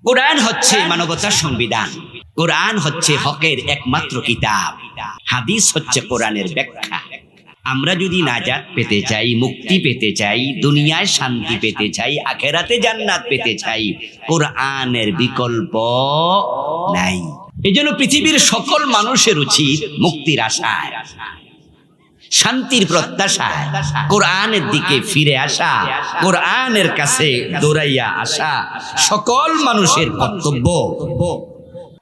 কোরআন হচ্ছে মানবতার সংবিধান, কোরআন হচ্ছে হকের একমাত্র কিতাব, হাদিস হচ্ছে কোরআনের ব্যাখ্যা। আমরা যদি নাজাত পেতে চাই, মুক্তি পেতে চাই, দুনিয়ায় শান্তি পেতে চাই, আখেরাতে জান্নাত পেতে চাই, কোরআনের বিকল্প নাই। এজন্য পৃথিবীর সকল মানুষের উচিত মুক্তির আশায়, শান্তির প্রত্যাশায় কোরআনের দিকে ফিরে আসা, কোরআনের কাছে দৌড়াইয়া আসা সকল মানুষের কর্তব্য।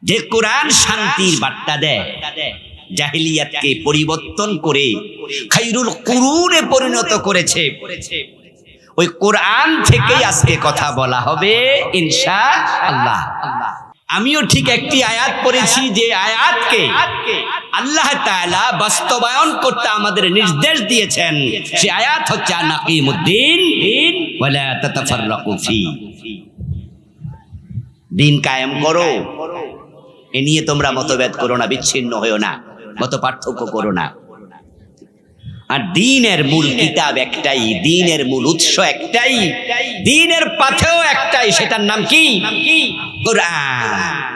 যে কোরআন শান্তির বার্তা দেয়, জাহিলিয়াতকে পরিবর্তন করে খায়রুল কুরুনে পরিণত করেছে, ওই কোরআন থেকেই আজকে কথা বলা হবে ইনশাআল্লাহ। আমিও ঠিক একটি আয়াত পড়েছি, যে আয়াতকে আল্লাহ তাআলা বাস্তবায়ন করতে আমাদের নির্দেশ দিয়েছেন। সে আয়াত হচ্ছে আনাকিমুদ্দিন ওয়ালা তাতাফাররাকু ফি, দিন কায়েম করো, এ নিয়ে তোমরা মতভেদ করো না, বিচ্ছিন্ন হয়েও না, মত পার্থক্য করো না। আর দ্বীনের মূল কিতাব একটাই, দ্বীনের মূল উৎস একটাই, দ্বীনের পাথেও একটাই, সেটার নাম কি? কোরআন।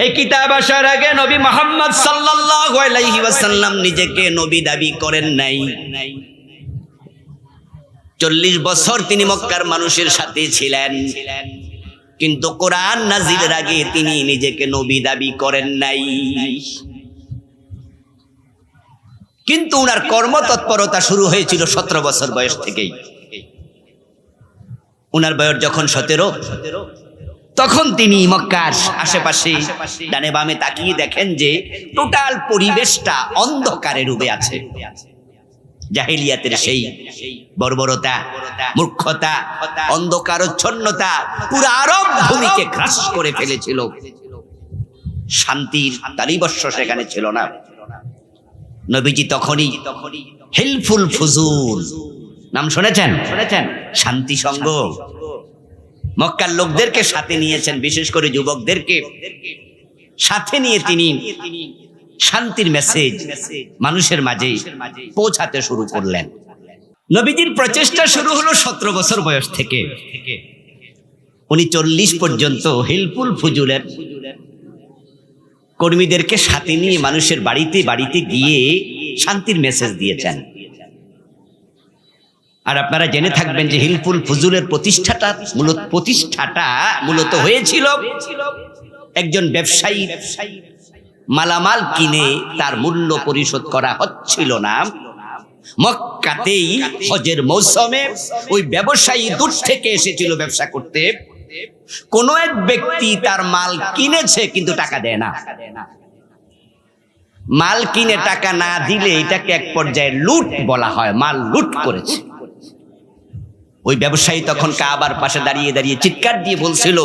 এই কিতাব আসার আগে নবী মুহাম্মদ সাল্লাল্লাহু আলাইহি ওয়াসাল্লাম নিজেকে নবী দাবি করেন নাই। 40 বছর তিনি মক্কার মানুষের সাথে ছিলেন, কিন্তু কোরআন নাজিলের আগে তিনি নিজেকে নবী দাবি করেন নাই। কিন্তু উনার কর্মতৎপরতা শুরু হয়েছিল 17 বছর বয়স থেকেই। উনার বয়স যখন 17, তখন তিনি মক্কার আশেপাশে ডানে বামে তাকিয়ে দেখেন যে টোটাল পরিবেশটা অন্ধকারে ডুবে আছে। জাহিলিয়াতের সেই বর্বরতা, মূর্খতা, অন্ধকারচ্ছন্নতা পুরো আরব ভূমিকে গ্রাস করে ফেলেছিল। শান্তির তালিবর্ষ সেখানে ছিল না। নবীজি তখনই হিলফুল ফুজুল নাম শুনেছেন? শান্তি সংঘ, মক্কার লোকদেরকে সাথে নিয়েছেন, বিশেষ করে যুবকদেরকে সাথে নিয়ে তিনি শান্তির মেসেজ মানুষের মাঝে পৌঁছাতে শুরু করলেন। নবীজির প্রচেষ্টা শুরু হলো 17 বছর বয়স থেকে। উনি 40 পর্যন্ত হিলফুল ফুজুলের কর্মীদেরকে সাথে নিয়ে মানুষের বাড়িতে বাড়িতে গিয়ে শান্তির মেসেজ দিয়েছেন। আর আপনারা জেনে থাকবেন যে হিলফুল ফুজুলের প্রতিষ্ঠাটা মূলত হয়েছিল একজন ব্যবসায়ী মালামাল কিনে তার মূল্য পরিশোধ করা হচ্ছিল না। মক্কাতেই হজের মৌসুমে ওই ব্যবসায়ী দূর থেকে এসেছিল ব্যবসা করতে। কোন এক ব্যক্তি তার মাল কিনেছে কিন্তু টাকা দেয় না। মাল কিনে টাকা না দিলে এটাকে এক পর্যায়ে লুট বলা হয়, মাল লুট করেছে। ওই ব্যবসায়ী তখন কাবার পাশে দাঁড়িয়ে দাঁড়িয়ে চিৎকার দিয়ে বলছিল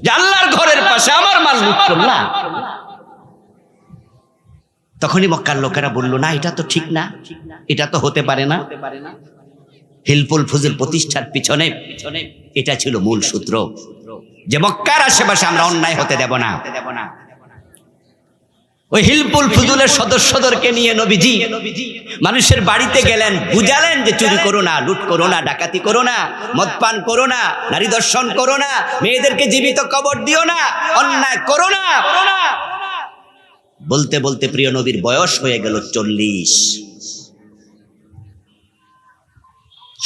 যে আল্লাহর ঘরের পাশে আমার মাল লুট করলা। তখনই মক্কার লোকেরা বলল, না এটা তো ঠিক না, এটা তো হতে পারে না। হিলফুল ফুজুল প্রতিষ্ঠার পিছনে এটা ছিল মূল সূত্র, যে মক্কার আশেপাশে আমরা অন্যায় হতে দেব না। ওই হিলফুল ফুজুলের সদস্যদেরকে নিয়ে নবীজি মানুষের বাড়িতে গেলেন, বুঝালেন যে চুরি করো না, লুট করো না, ডাকাতি করো না, মদ পান করো না, নারী দর্শন করো না, মেয়েদেরকে জীবিত কবর দিও না, অন্যায় করো না। বলতে বলতে প্রিয় নবীর বয়স হয়ে গেল 40।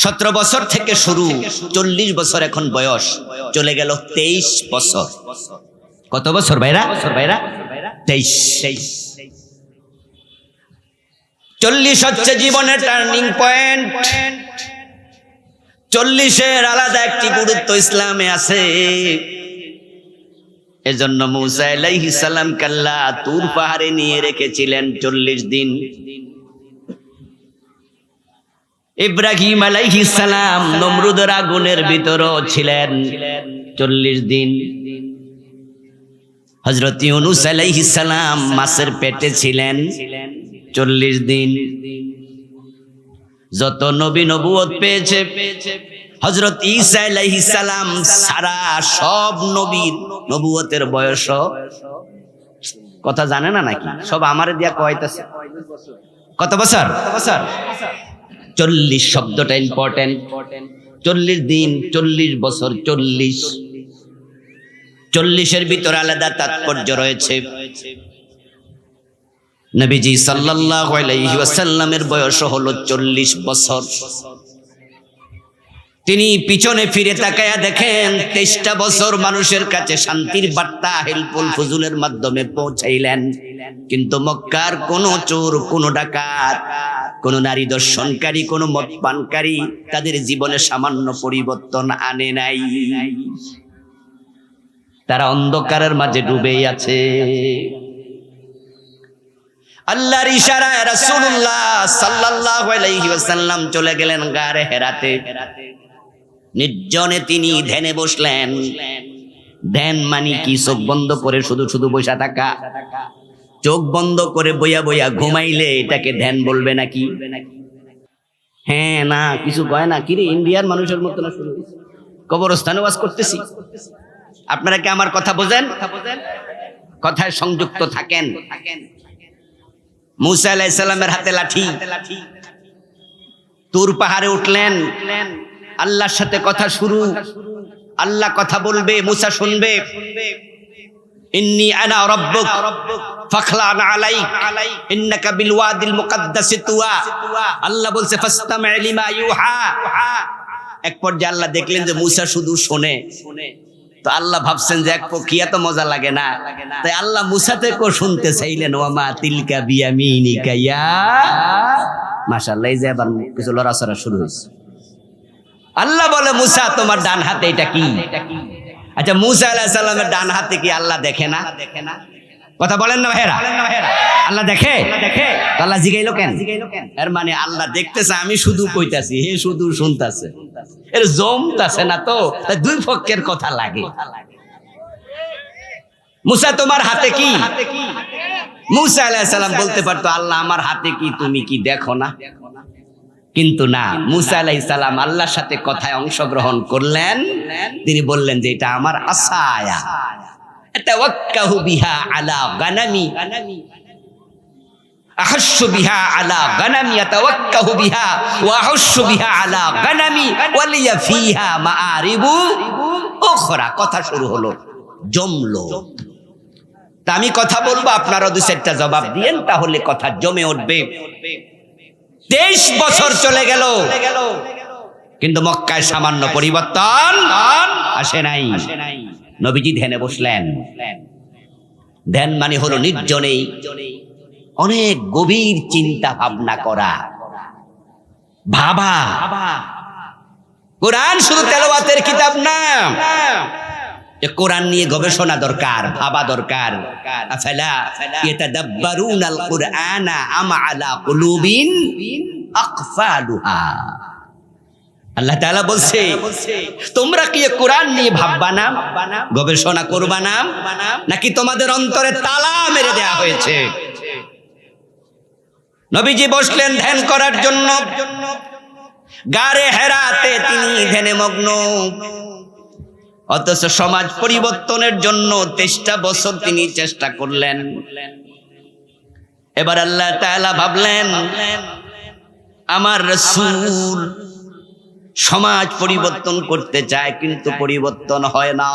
17 বছর থেকে শুরু, 40 বছর এখন বয়স, চলে গেল 23 বছর। কত বছর ভাইরা? 23। 40 হচ্ছে জীবনের টার্নিং পয়েন্ট। 40-এর আলাদা একটি গুরুত্ব ইসলামে আছে। এজন্য মুসা আলাইহিস সালাম কাল্লা তুর পাহাড়ে নিয়ে রেখেছিলেন 40 দিন। ইব্রাহিম আলাইহিস সালাম নমরুদের আগুনের ভিতরও ছিলেন 40 দিন। হযরত ইউনূস আলাইহিস সালাম মাছের পেটে ছিলেন 40 দিন। যত নবী নবুয়ত পেয়েছে, হযরত ঈসা আলাইহিস সালাম সারা সব নবীর নবুয়তের বয়স কথা জানে না নাকি? সব আমারে দিয়া কয়তাছে। কত বছর? 40 শব্দটা ইম্পর্টেন্ট। 40 দিন, 40 বছর, 40-এর ভিতরে আলাদা তাৎপর্য রয়েছে। নবীজি সাল্লাল্লাহু আলাইহি ওয়াসাল্লামের বয়স হলো 40 বছর। তিনি পিছনে ফিরে তাকায়া দেখেন 23টা বছর মানুষের কাছে শান্তির বার্তা হেলফুল ফুজুলের মাধ্যমে পৌঁছাইলেন, কিন্তু মক্কার কোন চোর, কোন ডাকাত, কোন নারী দর্শনকারী, কোন মদ পানকারী তাদের জীবনে সামান্য পরিবর্তন আনে নাই। তারা অন্ধকারের মাঝে ডুবেই আছে। আল্লাহর ইশারায় রাসূলুল্লাহ সাল্লাল্লাহু আলাইহি ওয়াসাল্লাম চলে গেলেন গারে হেরাতে। নির্জনে তিনি ধ্যানে বসলেন। ধ্যান মানে কি? চোখ বন্ধ করে শুধু শুধু বসে থাকা। চোখ বন্ধ করে বইয়া বইয়া ঘুমাইলে এটাকে ধ্যান বলবে নাকি? হ্যাঁ, না, কিছু কয় না। কিরে, ইন্ডিয়ার মানুষের মতো না শুরু কবরস্থানে ওয়াজ করতেছি। আপনারা কি আমার কথা বোঝেন? কথায় সংযুক্ত থাকেন। মুসা আলাইহিস সালামের হাতে লাঠি, তুর পাহাড়ে উঠলেন, আল্লাহর সাথে কথা শুরু। আল্লাহ কথা বলবে, মুসা শুনবে। ইন্নী আনা রাব্বুক ফাখলান আলাইক ইন্নাকা বিল ওয়াদিল মুকাদ্দাসি তুয়া। আল্লাহ বলছে ফাসতামি' লিমা ইউহা। এক পর্যায়ে আল্লাহ দেখলেন যে মুসা শুধু শোনে, তো আল্লাহ ভাবছেন যে এক পক্ষিয়া তো মজা লাগে না, তাই আল্লাহ মুসা থেকেও শুনতে চাইলেন। ওয়ামা তিলকা বিয়ামিনিকা ইয়া। মাশাআল্লাহ, এই যে আবার কিছু লড়াচড়া শুরু হয়েছে। আল্লাহ বলে, মুসা তোমার ডান হাতে এটা কি? আচ্ছা, মুসা আলাইহিস সালামের ডান হাতে কি আল্লাহ দেখে না? কথা বলেন না ভাইরা? আল্লাহ দেখে? আল্লাহ জিগাইলো কেন? এর মানে আল্লাহ দেখতেছে, আমি শুধু কইতাছি, হে শুধু শুনতাছে। এর জমতাছে না তো, তাই দুই পক্ষের কথা লাগে। মুসা তোমার হাতে কি? মুসা আলাইহিস সালাম বলতে পারতো, আল্লাহ আমার হাতে কি, তুমি কি দেখো না? কিন্তু না, মুসা আলাইহিস সালাম আল্লাহর সাথে কথায় অংশগ্রহণ করলেন। তিনি বললেন যে এটা আমার আসায়া, আতাওয়াক্কাহু বিহা আলা গানামি, আহাসসু বিহা আলা গানামি, আতাওয়াক্কাহু বিহা ওয়া আহাসসু বিহা আলা গানামি ওয়া লিয়া ফিহা মাআরিবু উখরা। কথা শুরু হলো, জমলো। তা আমি কথা বলবো, আপনারা দুই চারটা জবাব দিয়েন, তাহলে কথা জমে উঠবে। 23 বছর চলে গেল, কিন্তু মক্কায় সামান্য পরিবর্তন আসে নাই। নবীজি ধ্যানে বসলেন। ধ্যান মানে হলো নির্জনে অনেক গভীর চিন্তা ভাবনা করা, ভাবা। কোরআন শুধু তেলাওয়াতের কিতাব না, কোরআন নিয়ে গবেষণা দরকার, ভাবা দরকার। আফালা ইয়াতাদাব্বারুনাল কুরআনা আম আলা কুলুবিন আকফালুহা। আল্লাহ তাআলা বলছে, তোমরা কি কোরআন নিয়ে ভাববা না, গবেষণা করবা না, নাকি তোমাদের অন্তরে তালা মেরে দেয়া হয়েছে? নবীজি বসলেন ধ্যান করার জন্য। গারে হেরাতে তিনি ধ্যানে মগ্ন। অথচ সমাজ পরিবর্তনের জন্য 23টা বছর তিনি চেষ্টা করলেন। এবার আল্লাহ তাআলা ভাবলেন, আমার রাসূল সমাজ পরিবর্তন করতে চায়, কিন্তু পরিবর্তন হয় না।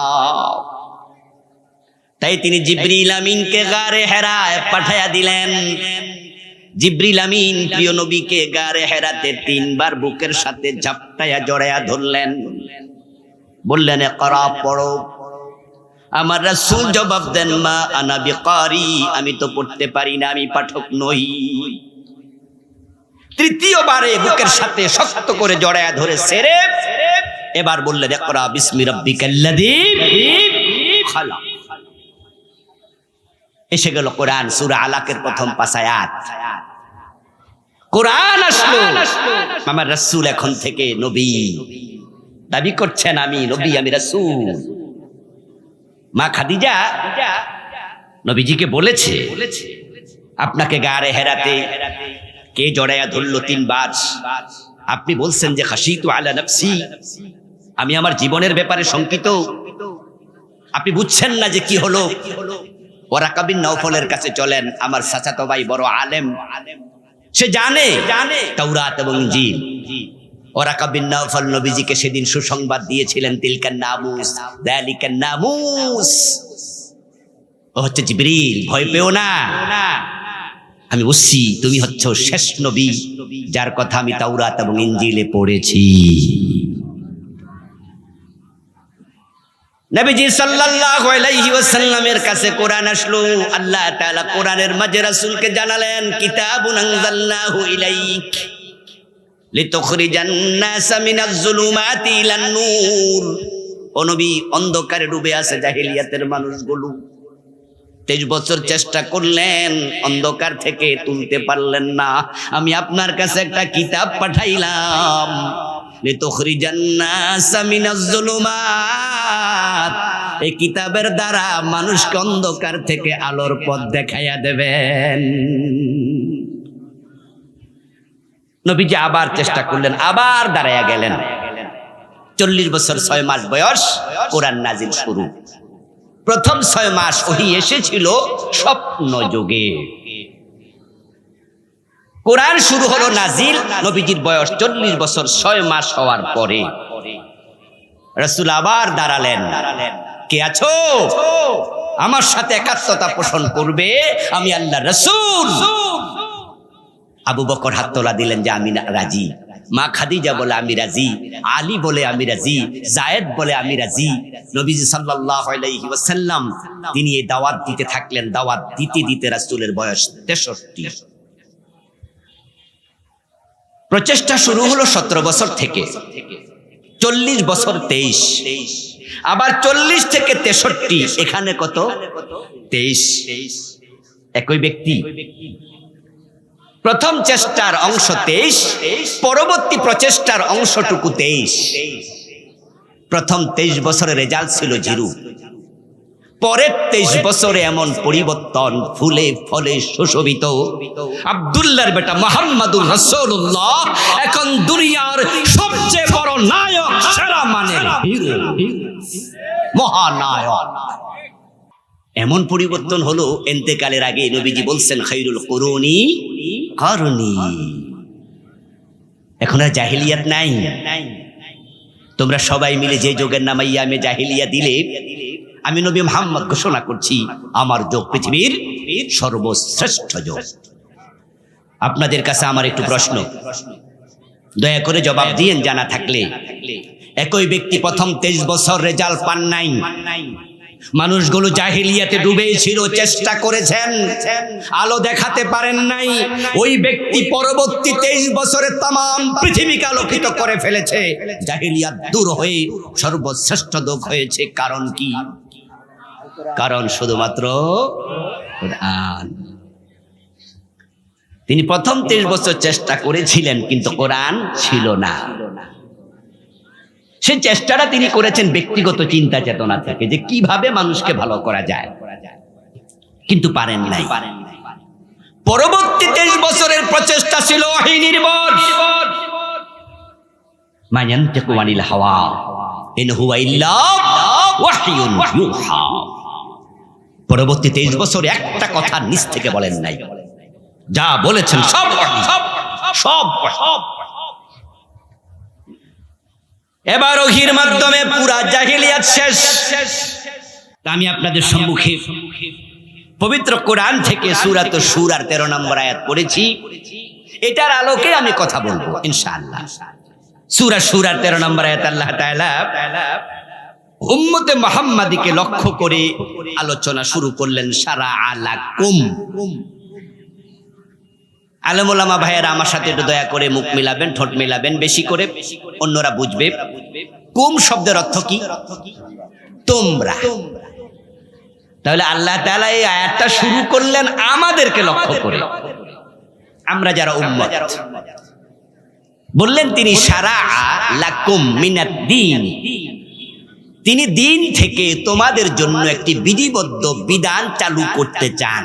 তাই তিনি জিবরিল আমিনকে গারে হেরায় পাঠায়া দিলেন। জিবরিল আমিন প্রিয় নবীকে গারে হেরাতে 3 বার বুকের সাথে ঝাপটায়া জড়ায়া ধরলেন, বললেন ইকরা, পড়ো। আমার রাসূল জবাব দেন, মা আনা বিকারি, আমি তো পড়তে পারি না, আমি পাঠক নই। তৃতীয়বারে বুকের সাথে শক্ত করে জড়ায়া ধরে সেরে এবার বললেন, ইকরা বিসমি রাব্বিকাল্লাযী খালাক। এসে গেল কোরআন, সূরা আলাকের প্রথম 5 আয়াত। কোরআন আসলো। আমার রাসূল এখন থেকে নবী দাবি করছেন, আমি নবী, আমি রাসূল। মা খাদিজা নবীজিকে বলেছে, আপনাকে গারে হেরাতে কে জড়ায়া ধরলো 3 বার? আপনি বলছেন যে খাশিতু আলা নাফসি, আমি আমার জীবনের ব্যাপারে শঙ্কিত। আপনি বুঝছেন না যে কি হলো? ওরাকা বিন নওফলের কাছে চলেন, আমার চাচাতো ভাই বড় আলেম, সে জানে তাওরাত এবং ইনজিল। ওরাকা বিন নাওফাল নবীজিকে সেদিন সুসংবাদ দিয়েছিলেন, তিলকান নামুস যালিকান নামুস, ও হচ্ছে জিবরিল, ভয় পেও না, আমি বলছি তুমি হচ্ছ শেষ নবী যার কথা আমি তাওরাত এবং ইনজিলে পড়েছি। নবীজি সাল্লাল্লাহু আলাইহি ওয়াসাল্লামের কাছে কোরআন আসলো। আল্লাহ তাআলা কোরআনের মাঝে রাসূলকে জানালেন, কিতাবুন আনজালনাহু ইলাইক লিতুখরিজান নাসা মিনাজ যুলুমাতি ইলান নূর। ও নবী, অন্ধকারে ডুবে আছে জাহেলিয়াতের মানুষগুলো, 23 বছর চেষ্টা করলেন, অন্ধকার থেকে তুলতে পারলেন না। আমি আপনার কাছে একটা কিতাব পাঠাইলাম, লিতুখরিজান নাসা মিনাজ যুলুমাত। এই কিতাবের দ্বারা মানুষকে অন্ধকার থেকে আলোর পথ দেখাইয়া দেবেন। নবীজি আবার চেষ্টা করলেন, আবার দাঁড়াইয়া গেলেন। 40 বছর 6 মাস বয়স, কোরআন নাজিল শুরু। প্রথম 6 মাস ওহী এসেছিল স্বপ্ন যুগে। কোরআন শুরু হলো নাজিল নবীজির বয়স 40 বছর 6 মাস হওয়ার পরে। রাসূল আবার দাঁড়ালেন, কে আছো? আমার সাথে একাত্মতা পোষণ করবে, আমি আল্লাহর রাসূল। আবু বকর হাত তোলা দিলেন যে আমি রাজি, মা খাদিজা বলে আমি রাজি, আলী বলে আমি রাজি, জায়েদ বলে আমি রাজি। নবীজি সাল্লাল্লাহু আলাইহি ওয়াসাল্লাম তিনি এই দাওয়াত দিতে থাকলেন। দাওয়াত দিতে দিতে রাসূলের বয়স 63। প্রচেষ্টা শুরু হলো 17 বছর থেকে, 40 বছর 23, আবার 40 থেকে 63, এখানে কত? 23। একই ব্যক্তি। প্রথম চেষ্টার অংশ 23, পরবর্তী প্রচেষ্টার অংশটুকু 23। প্রথম 23 বছরের রেজাল্ট ছিল 0। পরের 23 বছরে এমন পরিবর্তন, ফুলে ফলে সুশোভিত। আব্দুল্লাহর বেটা মুহাম্মদুর রাসূলুল্লাহ এখন দুনিয়ার সবচেয়ে বড় নায়ক, সেরা মানের হিরো, মহানায়ক। এমন পরিবর্তন হলো, ইন্তেকালের আগে নবীজি বলছেন, খায়রুল কুরুনি কারনি। এখন আর জাহেলিয়াত নাই। তোমরা সবাই মিলে যে যুগের নাম আইয়ামে জাহেলিয়া দিলে, আমি নবী মুহাম্মদ ঘোষণা করছি আমার যুগ পৃথিবীর সর্বশ্রেষ্ঠ যুগ। আপনাদের কাছে আমার একটু প্রশ্ন, দয়া করে জবাব দিয়েন জানা থাকলে। একই ব্যক্তি প্রথম 23 বছর রেজাল্ট পান নাই। মানুষগুলো জাহেলিয়াতে ডুবে ছিল, চেষ্টা করেছেন, আলো দেখাতে পারেন নাই। ওই ব্যক্তি পরবর্তী 23 বছরে তামাম পৃথিবীকে আলোকিত করে ফেলেছে। জাহেলিয়াত দূর হয়ে সর্বশ্রেষ্ঠ যুগ হয়েছে। কারণ কি? কারণ শুধুমাত্র কোরআন। তিনি প্রথম 23 বছর চেষ্টা করেছিলেন, কিন্তু কোরআন ছিল না। সেই চেষ্টাটা তিনি করেছেন ব্যক্তিগত চিন্তা চেতনা থেকে, যে কিভাবে মানুষকে ভালো করা যায়, কিন্তু পারেন নাই। পরবর্তী 23 বছরের প্রচেষ্টা ছিল ওহী নির্ভর। মা ইয়ানতিকু আনিল হাওয়া ইন হুয়া ইল্লা ওয়াহয়ুন ইউহা। পরবর্তী 23 বছর একটা কথা নিজ থেকে বলেন নাই, যা বলেছেন সব সব সব। এবার ওহীর মাধ্যমে পুরা জাহেলিয়াত শেষ। আমি আপনাদের সম্মুখে পবিত্র কোরআন থেকে সূরাত শুরার 13 নম্বর আয়াত পড়েছি। এটার আলোকে আমি কথা বলবো ইনশাআল্লাহ। সূরা শুরার 13 নম্বর আয়াত আল্লাহ তাআলা উম্মতে মুহাম্মাদীকে লক্ষ্য করে আলোচনা শুরু করলেন। শারা আলাকুম। আলেম ওলামা ভাইয়েরা আমার সাথে একটু দয়া করে মুখ মিলাবেন, ঠোঁট মিলাবেন বেশি করে, অন্যরা বুঝবে। কুম শব্দের অর্থ কি? তোমরা। তাহলে আল্লাহ তাআলা এই আয়াতটা শুরু করলেন আমাদেরকে লক্ষ্য করে, আমরা যারা উম্মত। বললেন তিনি শারা লাকুম মিনাদ দ্বীন, তিনি দিন থেকে তোমাদের জন্য একটি বিধিবদ্ধ বিধান চালু করতে চান।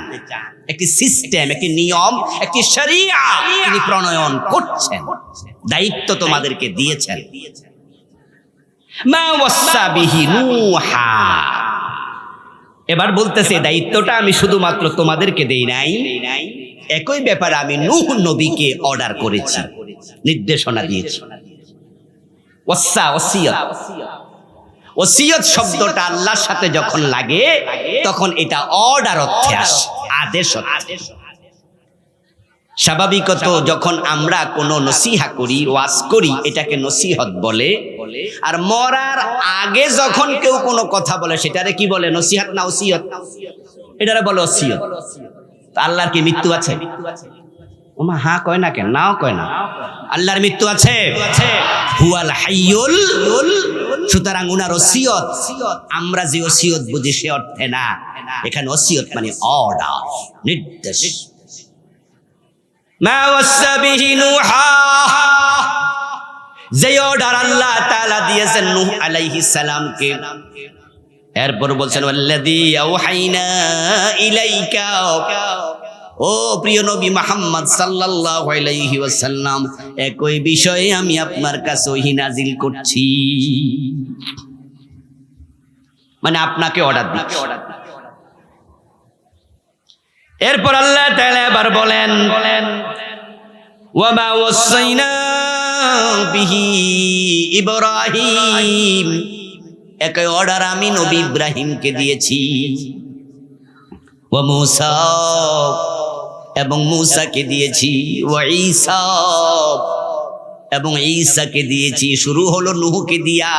একটি সিস্টেম, একটি নিয়ম, একটি শরিয়া তিনি প্রণয়ন করছেন, দায়িত্ব তোমাদেরকে দিয়েছেন। মা ওয়াসা বিহি নূহা। এবার বলতেছে দায়িত্বটা আমি শুধুমাত্র তোমাদেরকে দেই নাই, একই ব্যাপারে আমি নূহ নবীকে অর্ডার করেছি, নির্দেশনা দিয়েছি। ওয়াসা, ওসিয়ত। ওসিয়ত শব্দটা আল্লাহর সাথে যখন লাগে তখন এটা অর্ডার অর্থে আসে, আদেশ অর্থে। স্বাভাবিকত যখন আমরা কোনো নসিহা করি, ওয়াজ করি, এটাকে নসিহত বলে। আর মরার আগে যখন কেউ কোনো কথা বলে সেটারে কি বলে? নসিহত না ওসিয়ত? এটারে বলে ওসিয়ত। তো আল্লাহর কি মৃত্যু আছে? ওমা হ্যাঁ কয় না কেন? নাও কয় না। আল্লাহর মৃত্যু আছে? হুয়াল হাইয়ুল। সুতরাং উনার ওসিয়ত আমরা যে ওসিয়ত বুঝি সে অর্থে না। এখানে ওসিয়ত মানে অর্ডার, নির্দেশ। মা ওয়াসা বিহি নূহা, যে অর্ডার আল্লাহ তাআলা দিয়েছেন নূহ আলাইহিস সালামকে। এরপর বলছেন ওয়াল্লাযী আওহাইনা ইলাইকা, ও প্রিয় নবী মুহাম্মদ সাল্লাল্লাহু আলাইহি ওয়াসাল্লাম, একই বিষয়ে আমি আপনার কাছে ওহী নাজিল করছি, মানে আপনাকে অর্ডার দিচ্ছি। এরপর আল্লাহ তাআলা এবার বলেন ওয়া মা ওয়াসাইনা বিহি ইব্রাহিম, একই অর্ডার আমি নবী ইব্রাহিমকে দিয়েছি। ওয়া মূসা, এবং মূসাকে দিয়েছি। ওয়া ঈসা, এবং ঈসাকে দিয়েছি। শুরু হলো নূহকে দিয়া,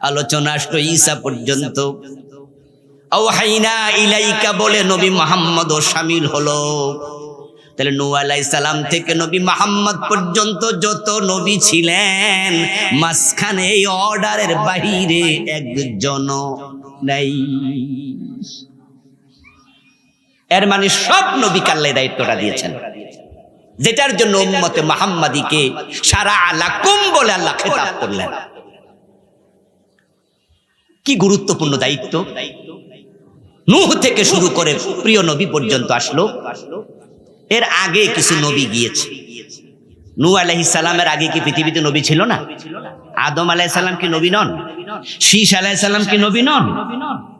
আলোচনা আসলো ঈসা পর্যন্ত। আওহাইনা ইলাইকা বলে নবী মুহাম্মদও শামিল হলো। তাহলে নূহ আলাইহিস সালাম থেকে নবী মুহাম্মদ পর্যন্ত যত নবী ছিলেন, মাঝখানে এই অর্ডারের বাহিরে একজনও নাই। এর মানে সব নবীকে আল্লাহ দায়িত্বটা দিয়েছেন, যেটার জন্য উম্মতে মুহাম্মাদীকে সারা আলাকুম বলে আল্লাহ খেতাব করলেন। কি গুরুত্বপূর্ণ দায়িত্ব! নূহ থেকে শুরু করে প্রিয় নবী পর্যন্ত আসলো। এর আগে কিছু নবী গিয়েছে। নূহ আলাইহিস সালামের আগে কি পৃথিবীতে নবী ছিল না? আদম আলাইহিস সালাম কি নবী নন? শীস আলাইহিস সালাম কি নবী নন?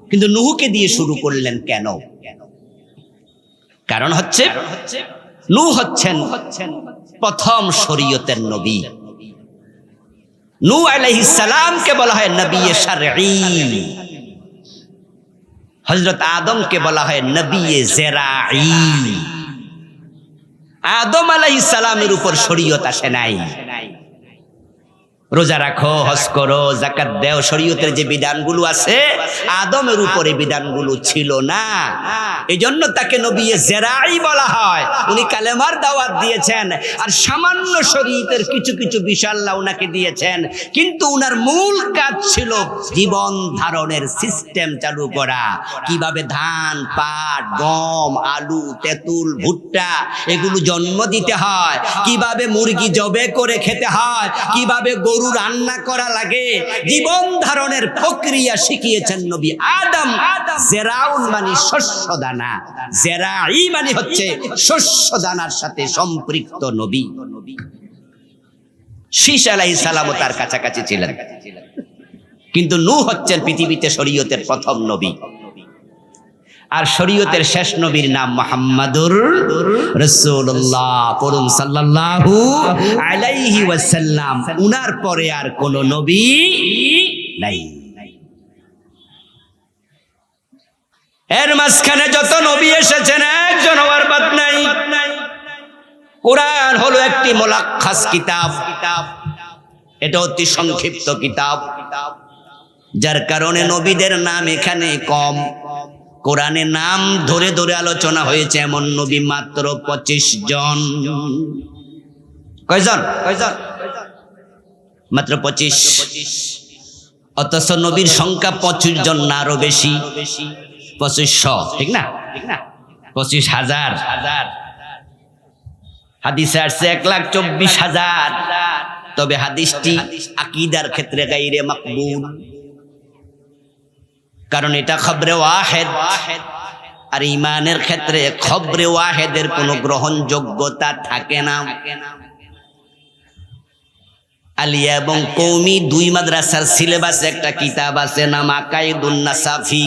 কিন্তু নূহকে দিয়ে শুরু করলেন কেন? কারণ হচ্ছে নূহ হচ্ছেন প্রথম শরীয়তের নবী। নূহ আলাইহিস সালামকে বলা হয় নবী শারঈ, হযরত আদমকে বলা হয় নবী জেরাঈ। আদম আলাইহিস সালামের উপর শরীয়ত আসে নাই। রোজা রাখো, হজ করো, যাকাত দাও, শরীয়তের যে বিধানগুলো আছে আদমের উপরে বিধানগুলো ছিল না। এজন্য তাকে নবী জেরাঈ বলা হয়। উনি কালেমার দাওয়াত দিয়েছেন, আর সামান্য শরীয়তের কিছু কিছু বিষয় আল্লাহ উনাকে দিয়েছেন, কিন্তু উনার মূল কাজ ছিল জীবন ধারণের সিস্টেম চালু করা। কিভাবে ধান, পাট, গম, আলু, তেঁতুল, ভুট্টা এগুলো জন্ম দিতে হয়, কিভাবে মুরগি জবে করে খেতে হয়, কিভাবে গরু রান্না করা লাগে, জীবন ধারণের প্রক্রিয়া শিখিয়েছেন নবী আদম। জেরাউন মানে শস্য দানা, জেরাঈ মানে হচ্ছে শস্য দানার সাথে সম্পৃক্ত নবী। শীস আলাইহিস সালামও তার কাছাকাছি ছিলেন, কিন্তু নূহ হচ্ছেন পৃথিবীতে শরীয়তের প্রথম নবী। আর শরীয়তের শেষ নবীর নাম মুহাম্মাদুর রাসূলুল্লাহ। পড়ুন সাল্লাল্লাহু আলাইহি ওয়াসাল্লাম। উনার পরে আর কোন নবী নাই। এর মাঝখানে যত নবী এসেছেন একজন আর বাদ নাই। কোরআন হলো একটি মুলাক্কাস কিতাব, এটা অতি সংক্ষিপ্ত কিতাব, যার কারণে নবীদের নাম এখানে কম। কোরআনে নাম ধরে ধরে আলোচনা হয়েছে এমন নবী মাত্র 25 জন। কয়জন? মাত্র 25। অথচ নবীর সংখ্যা 25 জন না আরো বেশি, 2500, ঠিক না? 25,000। হাদিসে আসছে 1,24,000। তবে হাদিসটি আকীদার ক্ষেত্রে গায়রে মাকবুল, কারণ এটা খবরে ওয়াহিদ, আর ঈমানের ক্ষেত্রে খবরে ওয়াহিদের কোনো গ্রহণযোগ্যতা থাকে না। আলিয়া এবং কওমি দুই মাদ্রাসার সিলেবাসে একটা কিতাব আছে নাম আকাইদুন নাসাফি।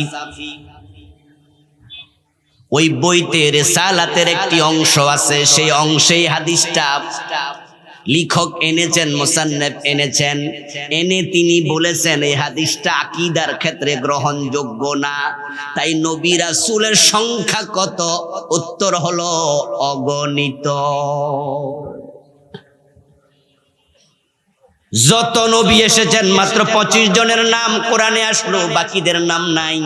ওই বইতে রিসালাতের একটি অংশ আছে, সেই অংশেই হাদিসটা লিখক এনেছেন, মুসান্নিফ এনেছেন, এনে তিনি বলেছেন এই হাদিসটা আকীদার ক্ষেত্রে গ্রহণযোগ্য না। তাই নবী রাসূলের সংখ্যা কত? উত্তর হলো অগণিত। যত নবী এসেছেন মাত্র 25 জনের নাম কোরআনে আসলো, বাকিদের নাম নাই।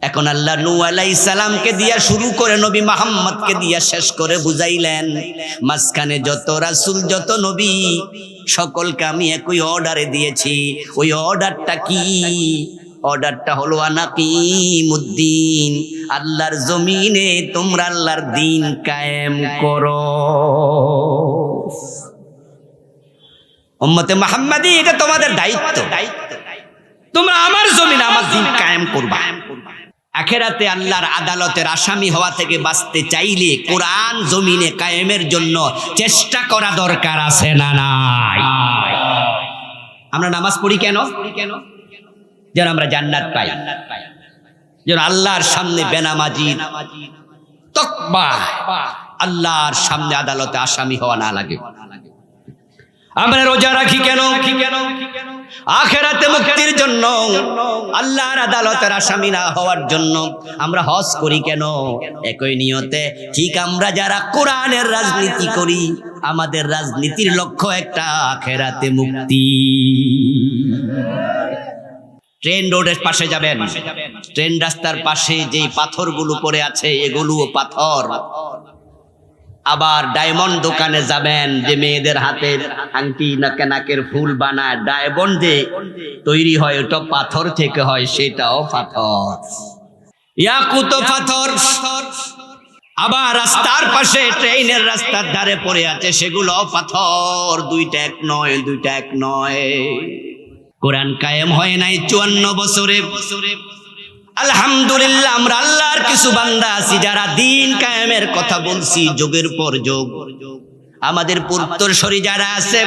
এখন আল্লাহ নূহ আলাইহিস সালামকে দিয়া শুরু করে নবী মুহাম্মদকে দিয়া শেষ করে বুঝাইলেন, মাঝখানে যত রাসূল যত নবী সকলকে আমি একই অর্ডারে দিয়েছি। ওই অর্ডারটা কি? অর্ডারটা হলো আনাকিমুদ্দিন, আল্লাহর জমিনে তোমরা আল্লাহর দ্বীন কায়েম করো। উম্মতে মুহাম্মাদি, এটা তোমাদের দায়িত্ব। তোমরা আমার জমিনে আমার দ্বীন কায়েম করবা। আখিরাতে আল্লাহর আদালতের আসামি হওয়া থেকে বাঁচতে চাইলে কোরআন জমিনে কায়েমের জন্য চেষ্টা করা দরকার আছে না নাই? আমরা নামাজ পড়ি কেন? যেন আমরা জান্নাত পাই, যেন আল্লাহর সামনে বেনামাজি তকবা আল্লাহর সামনে আদালতে আসামি হওয়া না লাগে। আমরা রোজা রাখি কেন? আখিরাতে মুক্তির জন্য, আল্লাহর আদালতের আসামি না হওয়ার জন্য। আমরা হজ করি কেন? একই নিয়তে। ঠিক আমরা যারা কোরআনের রাজনীতি করি, আমাদের রাজনীতির লক্ষ্য একটা, আখিরাতে মুক্তি। ট্রেন রোডের পাশে যাবেন, ট্রেন রাস্তার পাশে যে পাথরগুলো পড়ে আছে এগুলোও পাথর। আবার ডায়মন্ড দোকানে যাবেন, যে মেয়েদের হাতের আংটি নাকের ফুল বানায়, ডায়মন্ড যে তৈরি হয় ওটা পাথর থেকে হয়, সেটাও পাথর, ইয়াকুত পাথর। আবার রাস্তার পাশে ট্রেনের রাস্তার ধারে পড়ে আছে, সেগুলো পাথর। দুইটা এক নয়, দুইটা এক নয়। কোরআন কায়েম হয় নাই 54 বছরে। আলহামদুলিল্লাহ, আমরা আল্লাহর কিছু বান্দা আছি যারা দ্বীন কায়েমের কথা বলছি যুগের পর যুগ। আমাদের পূর্বসূরি যারা আছে,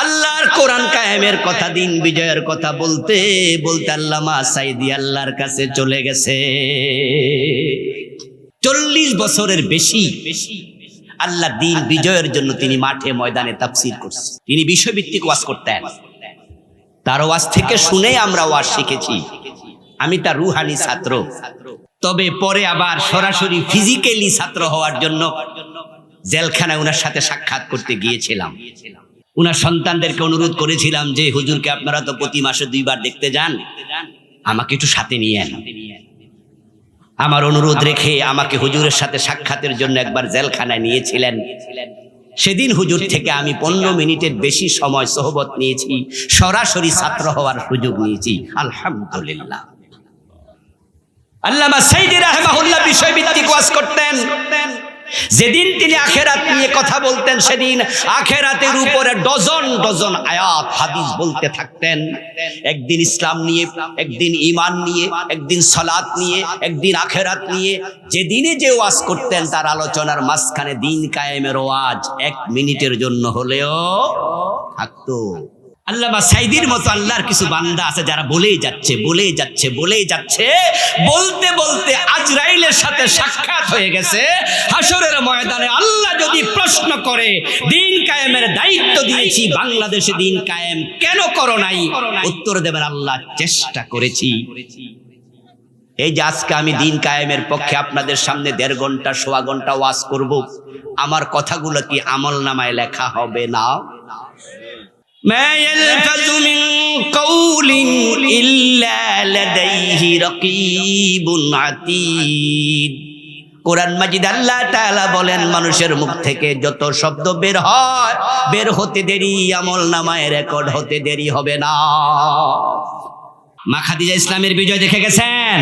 আল্লাহর কোরআন কায়েমের কথা, দ্বীন বিজয়ের কথা বলতে বলতে আল্লামা সাঈদী আল্লাহর কাছে চলে গেছে। 40 বছরের বেশি আল্লাহ দ্বীন বিজয়ের জন্য তিনি মাঠে ময়দানে তাফসীর করছেন। তিনি বিষয়ভিত্তিক ওয়াজ করতেন। তার ওয়াজ থেকে শুনে আমরা ওয়াজ শিখেছি। আমি তার রুহানি ছাত্র। তবে পরে আবার সরাসরি ফিজিক্যালি ছাত্র হওয়ার জন্য জেলখানায় ওনার সাথে সাক্ষাৎ করতে গিয়েছিলাম। ওনার সন্তানদেরকে অনুরোধ করেছিলাম যে হুজুরকে আপনারা তো প্রতি মাসে 2 বার দেখতে যান, আমাকে একটু সাথে নিয়েন। আমার অনুরোধ রেখে আমাকে হুজুরের সাথে সাক্ষাতের জন্য একবার জেলখানায় নিয়েছিলেন। সেদিন হুজুর থেকে আমি 15 মিনিটের বেশি সময় সোহবত নিয়েছি, সরাসরি ছাত্র হওয়ার সুযোগ নিয়েছি। আলহামদুলিল্লাহ। আল্লামা সাঈদী রাহিমাহুল্লাহ বিষয়ভিত্তিক ওয়াজ করতেন। যেদিন তিনি আখিরাত নিয়ে কথা বলতেন, সেদিন আখিরাতের উপরে ডজন ডজন আয়াত হাদিস বলতে থাকতেন। একদিন ইসলাম নিয়ে, একদিন ঈমান নিয়ে, একদিন সালাত নিয়ে, একদিন আখিরাত নিয়ে। যেদিনে যে ওয়াজ করতেন তার আলোচনার মাঝখানে দ্বীন কায়েমের ওয়াজ 1 মিনিটের জন্য হলেও থাকতো। আল্লামা সাঈদীর মতো আল্লাহর কিছু বান্দা আছে যারা বলেই যাচ্ছে, বলেই যাচ্ছে, বলেই যাচ্ছে। বলতে বলতে আজরাইলের সাথে সাক্ষাৎ হয়ে গেছে। হাসরের ময়দানে আল্লাহ যদি প্রশ্ন করে, দ্বীন কায়েমের দায়িত্ব দিয়েছি, বাংলাদেশে দ্বীন কায়েম কেন করো নাই? উত্তর দেবেন, আল্লাহ চেষ্টা করেছি। এই যে আজকে আমি দ্বীন কায়েমের পক্ষে আপনাদের সামনে 1.5 ঘন্টা, 1.25 ঘন্টা ওয়াজ করব, আমার কথাগুলো কি আমলনামায় লেখা হবে না? ما يلفظ من قول إلا لديه رقيب عتيد। কোরআন মাজিদ আল্লাহ তাআলা বলেন, মানুষের মুখ থেকে যত শব্দ বের হয়, বের হতে দেরি, আমলনামায় রেকর্ড হতে দেরি হবে না। মা খাদিজা ইসলামের বিজয় দেখে গেছেন?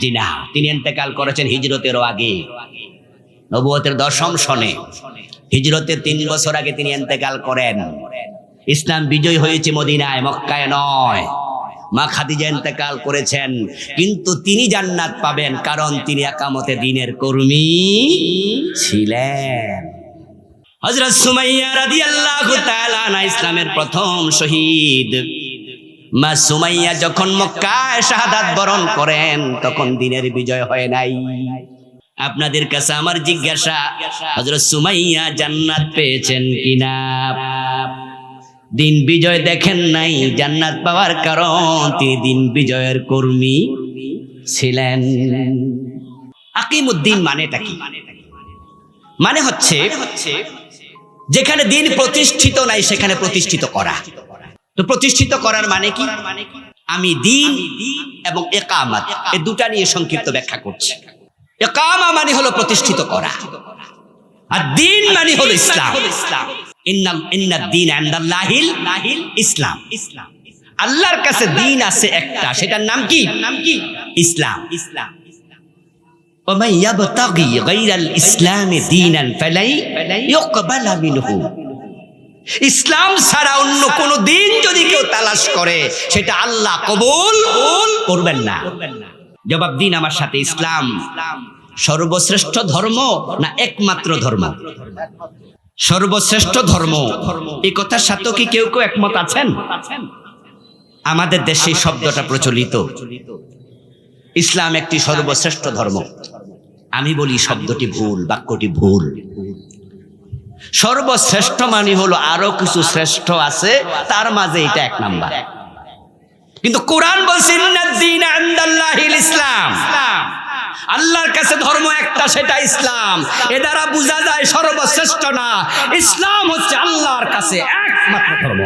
জি না, তিনি ইন্তেকাল করেছেন হিজরতেরও আগে, নবুয়তের 10ম সনে। হিজরতের 3 বছর আগে তিনি ইন্তেকাল করেন। ইসলাম বিজয় হয়েছে মদিনায়, মক্কায় নয়। মা খাদিজা ইন্তেকাল করেছেন, কিন্তু তিনি জান্নাত পাবেন, কারণ তিনি একামতে দ্বীনের কর্মী ছিলেন। হযরত সুমাইয়া রাদিয়াল্লাহু তাআলা আনহা ইসলামের প্রথম শহীদ। মা সুমাইয়া যখন মক্কায় শাহাদাত বরণ করেন, তখন দ্বীনের বিজয় হয় নাই। আপনাদের কাছে আমার জিজ্ঞাসা, হযরত সুমাইয়া জান্নাত পেয়েছেন কিনা? দিন বিজয় দেখেন নাই, জান্নাত পাওয়ার কারণ তিনি দিন বিজয়ের কর্মী ছিলেন। আকিমুদ্দিন মানেটা কি? মানে হচ্ছে যেখানে দিন প্রতিষ্ঠিত নাই সেখানে প্রতিষ্ঠিত করা। তো প্রতিষ্ঠিত করার মানে কি? আমি দিন এবং ইকামাত এই দুটা নিয়ে সংক্ষিপ্ত ব্যাখ্যা করছি। ইকামা মানে হলো প্রতিষ্ঠিত করা, আর দিন মানে হলো ইসলাম। ইন্নাদ দীন ইনদাল্লাহিল ইসলাম। আল্লাহর কাছে দিন আছে একটা, সেটার নাম কি? ইসলাম। ومن يبتغي غير الإسلام دينا فلن يقبل منه। ইসলাম ছাড়া অন্য কোন দিন যদি কেউ তালাশ করে সেটা আল্লাহ কবুল করবেন না। জবাব দিন আমার সাথে, ইসলাম সর্বশ্রেষ্ঠ ধর্ম না একমাত্র ধর্ম? সর্বশ্রেষ্ঠ ধর্ম, এই কথার সাথে কি কেউ কেউ একমত আছেন? আমাদের দেশে শব্দটা প্রচলিত, ইসলাম একটি সর্বশ্রেষ্ঠ ধর্ম। আমি বলি শব্দটি ভুল, বাক্যটি ভুল। সর্বশ্রেষ্ঠ মানে হলো আরো কিছু শ্রেষ্ঠ আছে, তার মাঝে এটা এক নাম্বার। কিন্তু কোরআন বলছে ইন্নাদ দীন ইনদাল্লাহিল ইসলাম, আল্লাহর কাছে ধর্ম একটা, সেটা ইসলাম। এ দ্বারা বোঝা যায় সর্বশ্রেষ্ঠ না, ইসলাম হচ্ছে আল্লাহর কাছে একমাত্র ধর্ম।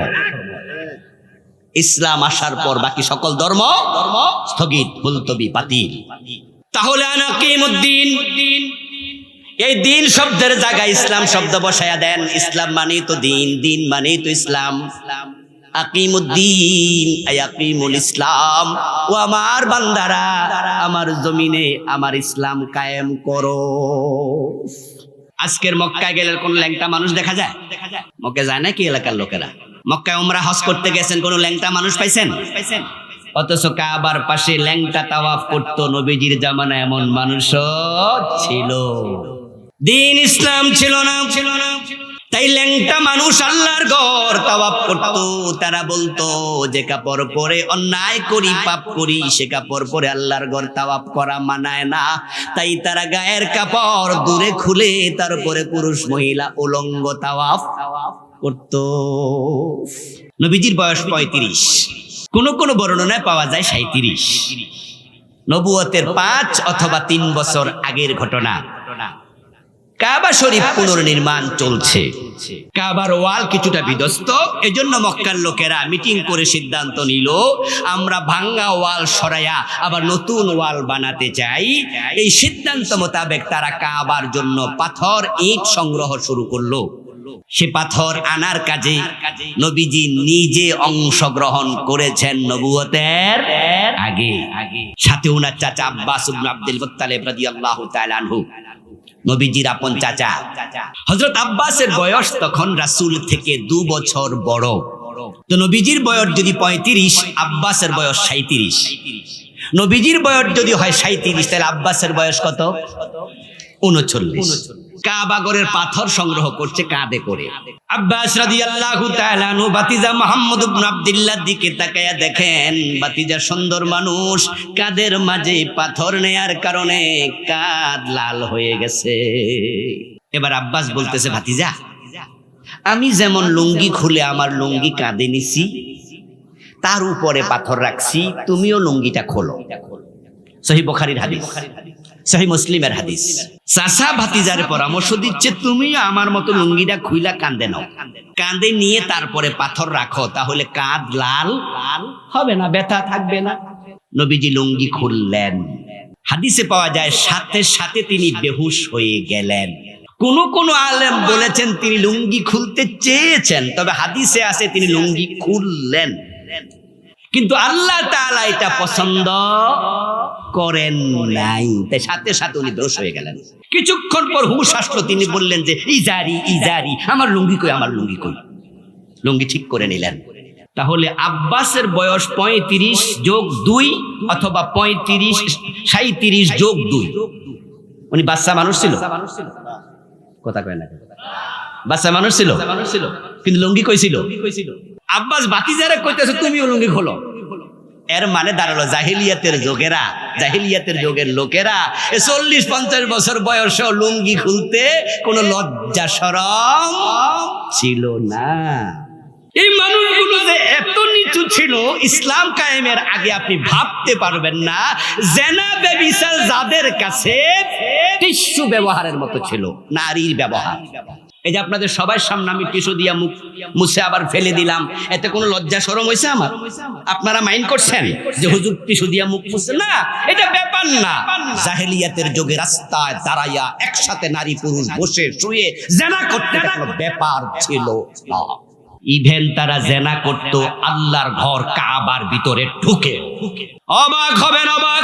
ইসলাম আসার পর বাকি সকল ধর্ম স্থগিত, মুলতবি, বাতিল। তাহলে আনাকিমুদ্দিন, এই দিন শব্দের জায়গায় ইসলাম শব্দ বসায়া দেন। ইসলাম মানেই তো দিন, দিন মানেই তো ইসলাম। আকিমুদ্দিন আই আকিমুল ইসলাম, ও আমার বান্দারা আমার জমিনে আমার ইসলাম কায়েম করো। আজকের মক্কায় গেলে কোন ল্যাংটা মানুষ দেখা যায়? মক্কা যায় না কি এলাকার লোকেরা? মক্কায় উমরা হজ করতে গেছেন, কোন ল্যাংটা মানুষ পাইছেন? অথচ কাবার পাশে ল্যাংটা তাওয়াফ করতো নবীজির জামানায় এমন মানুষও ছিল। দিন ইসলাম ছিল না। তাই ল্যাংটা মানুষ আল্লাহর ঘর তাওয়াফ করতো। তারা বলতো যে কাপড় পরে অন্যায় করি, পাপ করি, সে কাপড় পরে আল্লাহর ঘর তাওয়াফ করা মানায় না। তাই তারা গায়ের কাপড় দূরে খুলে তারপরে পুরুষ মহিলা উলঙ্গ তাওয়াফ করতো। নবীজির বয়স 35, কোন কোন বর্ণনায় পাওয়া যায় 37। নবুয়তের 5 অথবা 3 বছর আগের ঘটনা। কাবা শরীফ পুনর্নির্মাণ চলছে, কাবার ওয়াল কিছুটা বিধ্বস্ত। এজন্য মক্কার লোকেরা মিটিং করে সিদ্ধান্ত নিল, আমরা ভাঙ্গা ওয়াল সরাইয়া আবার নতুন ওয়াল বানাতে চাই। এই সিদ্ধান্ত মোতাবেক তারা কাবার জন্য পাথর, ইট সংগ্রহ শুরু করলো। সে পাথর আনার কাজে নবীজি নিজে অংশগ্রহণ করেছেন নবুয়তের আগে। সাথে ওনার চাচা আব্বাস ইবনে আব্দুল মুত্তালিব রাদিয়াল্লাহু তাআলা আনহু, নবীজির আপন চাচা। হযরত আব্বাসের বয়স তখন রাসূল থেকে 2 বছর বড়। তো নবীজির বয়স যদি 35, আব্বাসের বয়স 37। নবীজির বয়স যদি হয় 37, তাহলে আব্বাসের বয়স কত? 39। কাবাগরের পাথর সংগ্রহ করছে কাঁধে করে। আব্বাস রাদিয়াল্লাহু তাআলা আনহু ভাতিজা মুহাম্মদ ইবনে আব্দুল্লাহর দিকে তাকায়া দেখেন ভাতিজা সুন্দর মানুষ, কাঁধের মাঝে পাথর নেয়ার কারণে কাঁধ লাল হয়ে গেছে। এবার আব্বাস বলতেছে, ভাতিজা আমি যেমন লুঙ্গি খুলে আমার লুঙ্গি কাঁধে নিছি, তার উপরে পাথর রাখছি, তুমিও লুঙ্গিটা খোলো। সহিহ বুখারীর হাদিস, সহিহ মুসলিমের হাদিস। চাচা ভাতিজার পরামর্শ দিচ্ছে, তুমি আমার মতো লুঙ্গিটা খুইলা কাঁধে নাও, কাঁধে নিয়ে তারপরে পাথর রাখো, তাহলে কাঁধ লাল হবে না, ব্যথা থাকবে না। নবীজি লুঙ্গি খুললেন। হাদিসে পাওয়া যায় সাথে সাথে তিনি বেহুশ হয়ে গেলেন। কোন কোন আলেম বলেছেন তিনি লুঙ্গি খুলতে চেয়েছেন, তবে হাদিসে আছে তিনি লুঙ্গি খুললেন। কিন্তু আল্লাহ তাআলা এটা পছন্দ করেন নাই, তাই সাথে সাথে উনি বেহুশ হয়ে গেলেন। কিছুক্ষণ পর হুঁশ আসলো, তিনি বললেন যে ইজারি ইজারি, আমার লুঙ্গি কই, আমার লুঙ্গি কই। লুঙ্গি ঠিক করে নিলেন। তাহলে আব্বাসের বয়স 35 যোগ 2 অথবা 37 যোগ 2। উনি বাচ্চা মানুষ ছিল, কথা কয় না, বাচ্চা মানুষ ছিল, কিন্তু লুঙ্গি কই ছিল? আব্বাস ভাতিজারে কইতেছে তুমিও লুঙ্গি খোলো। এর মানে দাঁড়ালো জাহিলিয়াতের যুগের লোকেরা 40-50 বছর বয়সেও লুঙ্গি খুলতে কোনো লজ্জা শরম ছিল না। এই মানুষগুলো যে এত নিচু ছিল ইসলাম কায়েমের আগে আপনি ভাবতে পারবেন না। জেনা ব্যভিচার যাদের কাছে টিস্যু ব্যবহারের মতো ছিল, নারীর ব্যবহার। এই যে আপনাদের সবার সামনে আমি টিস্যু দিয়া মুখ মুছে আবার ফেলে দিলাম, এতে কোনো লজ্জা শরম হয়েছে আমার? আপনারা মাইন্ড করছেন যে হুজুর টিস্যু দিয়া মুখ মুছে? না, এটা ব্যাপার না। জাহেলিয়াতের যুগে রাস্তায় দাঁড়াইয়া একসাথে নারী পুরুষ বসে শুয়ে জেনা করতে কোনো ব্যাপার ছিল না। ইভেন তারা জেনা করত আল্লাহর ঘর কাবার ভিতরে ঢুকে। অবাক হবেন, অবাক।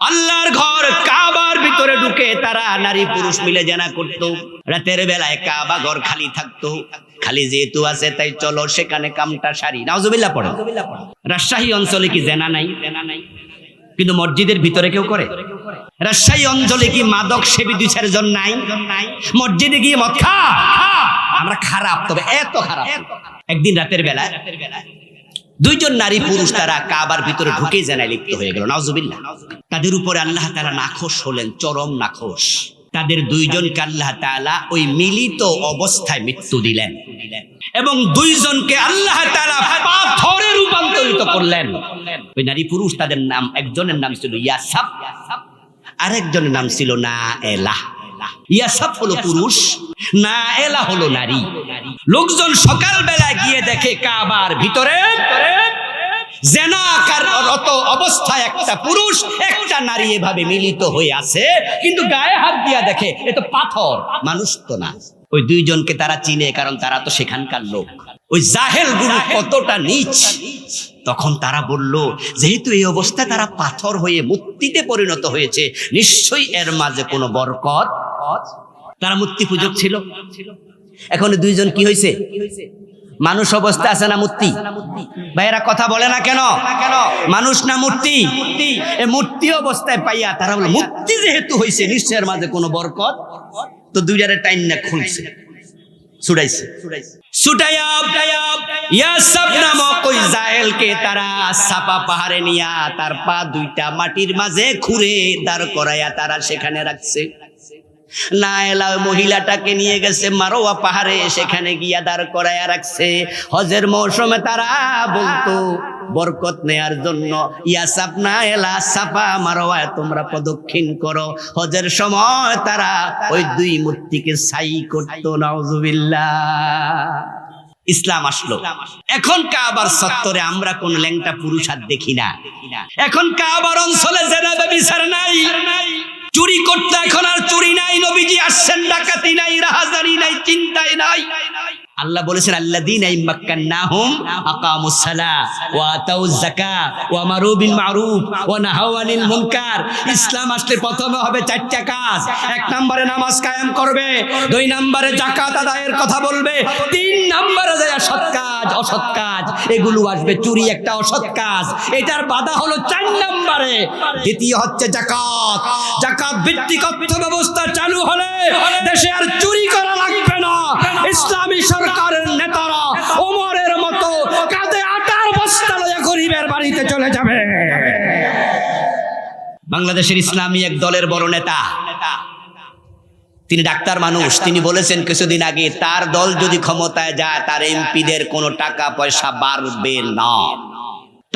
আল্লাহর ঘর কাবার ভিতরে ঢুকে তারা নারী পুরুষ মিলে জেনা করত। রাতের বেলায় কাবা ঘর খালি থাকতো, খালি যেহেতু আছে তাই চলো সেখানে কামটা সারি। নাউজুবিল্লাহ পড়ে। রাজশাহী অঞ্চলে কি জেনা নাই? কিন্তু মসজিদের ভিতরে কেউ করে? রাজশাহী অঞ্চলে কি মাদক সেবী 2-4 জন নাই? মসজিদে গিয়ে মদ খা। আমরা খারাপ, তবে এত খারাপ। একদিন রাতের বেলা 2 জন নারী পুরুষ তারা কাবার ভিতরে ঢুকে জেনায় লিপ্ত হয়ে গেল। নাউজুবিল্লাহ। তাদের উপরে আল্লাহ তাআলা নাখোশ হলেন, চরম নাখোশ। তাদের 2 জনকে আল্লাহ তাআলা ওই মিলিত অবস্থায় মৃত্যু দিলেন এবং 2 জনকে আল্লাহ তাআলা পাথরে রূপান্তরিত করলেন। ওই নারী পুরুষ তাদের নাম, একজনের নাম ছিল ইয়াসাব, আরেকজনের নাম ছিল নাএলা। ইয়াসাব হলো পুরুষ, নাএলা হলো নারী। লোকজন সকাল বেলায় গিয়ে দেখে কাবার ভিতরে জেনাকাররত অবস্থায় একটা পুরুষ একটা নারী এভাবে মিলিত হয়ে আছে, কিন্তু গায়ে হাত দিয়া দেখে এ তো পাথর, মানুষ তো না। ওই 2 জনকে তারা চিনে, কারণ তারা তো সেখানকার লোক। ওই জাহেল গুরু কতটা নীচ। তখন তারা বলল, যেহেতু এই অবস্থায় তারা পাথর হয়ে মূর্তিতে পরিণত হয়েছে, নিশ্চয়ই এর মাঝে কোনো বরকত। তারা মূর্তি পূজক ছিল। এখন 2 জন কি হয়েছে? মানুষ অবস্থা আছে না মূর্তি? ভাইয়েরা কথা বলে না কেন? মানুষ না মূর্তি? এই মূর্তি অবস্থায় পাইয়া তারা বলে মূর্তি যেহেতু হয়েছে নিশ্চয়ের মাঝে কোনো বরকত। তো 2 জনের টাইম না খুলছে, ছুটাইছে। ছুটাইয়া ইয়াসাব নামক ওই জাহেলকে তারা সাপা পাহাড়ে নিয়া তার পা 2টা মাটির মাঝে খুঁড়ে দাঁড় করাইয়া তারা সেখানে রাখছে। নাএলা মহিলাটাকে নিয়ে গেছে মারোয়া পাহাড়ে, সেখানে গিয়া দাঁড় করাইয়া রাখছে। হজের মৌসুমে তারা বলতো বরকত নেয়ার জন্য, ইয়াসাব নাএলা সাফা মারোয়ায় তোমরা প্রদক্ষিণ করো। হজের সময় তারা ওই 2 মূর্তিকে ছাই করতো। নাউজুবিল্লাহ। ইসলাম আসলো। এখন কাবার চত্বরে আমরা কোন ল্যাংটা পুরুষ আর দেখি না। এখন কাবার অঞ্চলে জেনা ব্যভিচার নাই, চুরি করতে এখন আর চুরি নাই। নবীজি আসছেন, ডাকাতি নাই, রাহাজানি নাই, চিন্তাই নাই। আল্লাহ বলেছেন আল্লাযীনা ইম্মাক্কান্নাহুম আকামুস সালাহ ওয়া আতাউয যাকাত ওয়া আমারু বিল মারুফ ওয়া নাহাউ আনিল মুনকার। ইসলাম আসলে প্রথমে হবে 4টা কাজ। 1 নম্বরে নামাজ কায়েম করবে, 2 নম্বরে যাকাত আদায়ের কথা বলবে, 3 নম্বরে যায় সৎ কাজ, অসৎ কাজ এগুলো আসবে। চুরি একটা অসৎ কাজ, এটার বাধা হলো 4 নম্বরে। দ্বিতীয় হচ্ছে যাকাত। যাকাত ভিত্তিক অর্থ ব্যবস্থা চালু হলে দেশে আর চুরি করা লাগবে না। ইসলামী সরকারের নেতারা ওমরের মতো কাঁধে আটার বস্তা লইয়া গরিবের বাড়িতে চলে যাবে। বাংলাদেশের ইসলামী এক দলের বড় নেতা, তিনি ডাক্তার মানুষ, তিনি বলেছেন কিছুদিন আগে তার দল যদি ক্ষমতায় যায় তার এমপিদের কোনো টাকা পয়সা বাড়বে না,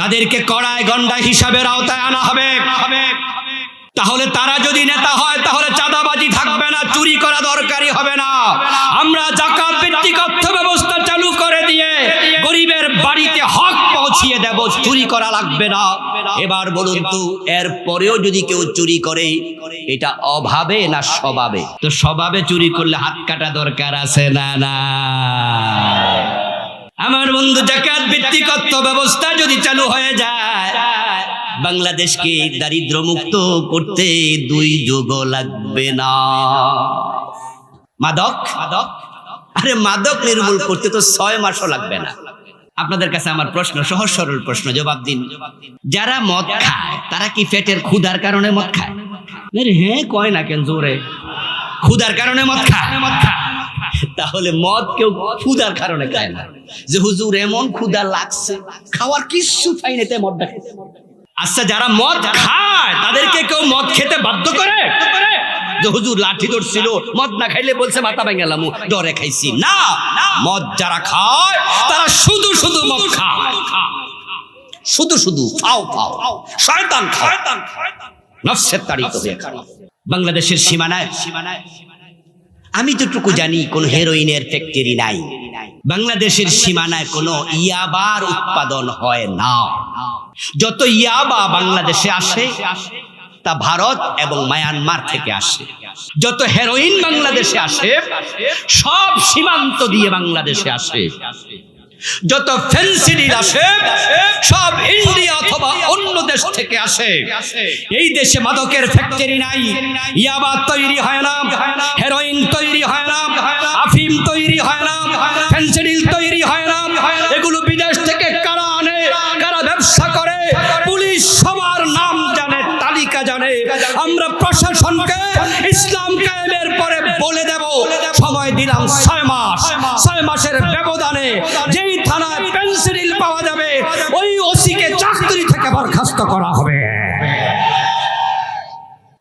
তাদেরকে কড়ায় গন্ডা হিসাবের আওতায় আনা হবে। তাহলে তারা যদি নেতা হয় তাহলে চাঁদাবাজি থাকবে না, চুরি করা দরকারই হবে না। আমরা যাকাত ভিত্তিক অর্থ ব্যবস্থা চালু করে দিয়ে গরিবের বাড়িতে হক পৌঁছিয়ে দেব, চুরি করা লাগবে না। এবার বলুন তো, এর পরেও যদি কেউ চুরি করে, এটা অভাবে না স্বভাবে? তো স্বভাবে চুরি করলে হাত কাটা দরকার আছে না? না আমার বন্ধু, যাকাত ভিত্তিক অর্থ ব্যবস্থা যদি চালু হয়ে যায়, বাংলাদেশকে দারিদ্র মুক্ত করতে 2 যুগ লাগবে না। মাদক, আরে মাদক নির্মূল করতে তো 6 মাসও লাগবে না। আপনাদের কাছে আমার প্রশ্ন, সহজ সরল প্রশ্ন, জবাব দিন। যারা মদ খায় তারা কি পেটের ক্ষুধার কারণে মদ খায়? হ্যাঁ কয় না কেন জোরে? ক্ষুধার কারণে মদ খায়। তাহলে মদ কেউ ক্ষুধার কারণে খায় না, যে হুজুর এমন ক্ষুধা লাগছে খাওয়ার কিছু পাই না তাই মদটা খেতে। আচ্ছা, যারা মদ খায় তাদেরকে কেউ মদ খেতে বাধ্য করে? যে হুজুর লাঠি ধরছিল, মদ না খাইলে বলছে মাথা ভেঙে গেলাম, ডরে খাইছি না। মদ যারা খায় তারা শুধু শুধু মদ খায়, শুধু শুধু ফাও ফাও শয়তান খায়, নফসের তাড়িত হয়ে খায়। বাংলাদেশের সীমানায় আমি যতটুকু জানি কোন হেরোইনের ফ্যাক্টরি নাই, বাংলাদেশের সীমানায় কোনো ইয়াবার উৎপাদন হয় না। যত ইয়াবা বাংলাদেশে আসে তা ভারত এবং মায়ানমার থেকে আসে। যত হেরোইন বাংলাদেশে আসে সব সীমান্ত দিয়ে বাংলাদেশে আসে। যত ফেন্সিডিল আসে সব ইন্ডিয়া অথবা অন্য দেশ থেকে আসে। এই দেশে মাদকের ফ্যাক্টরি নাই, ইয়াবা তৈরি হয় না, হেরোইন তৈরি হয় না, আফিম তৈরি হয় না, ফেন্সিডিল তৈরি হয় না। এগুলো বিদেশ থেকে কারা আনে, কারা ব্যবসা করে, পুলিশ সবার নাম জানে, তালিকা জানে। আমরা প্রশাসনকে ইসলাম কায়েমের পরে বলে দেব, সময় দিলাম 6 মাস। 6 মাসের ব্যবধানে যেই থানায় পেন্সিল পাওয়া যাবে ওই ওসিকে চাকরি থেকে বরখাস্ত করা হবে।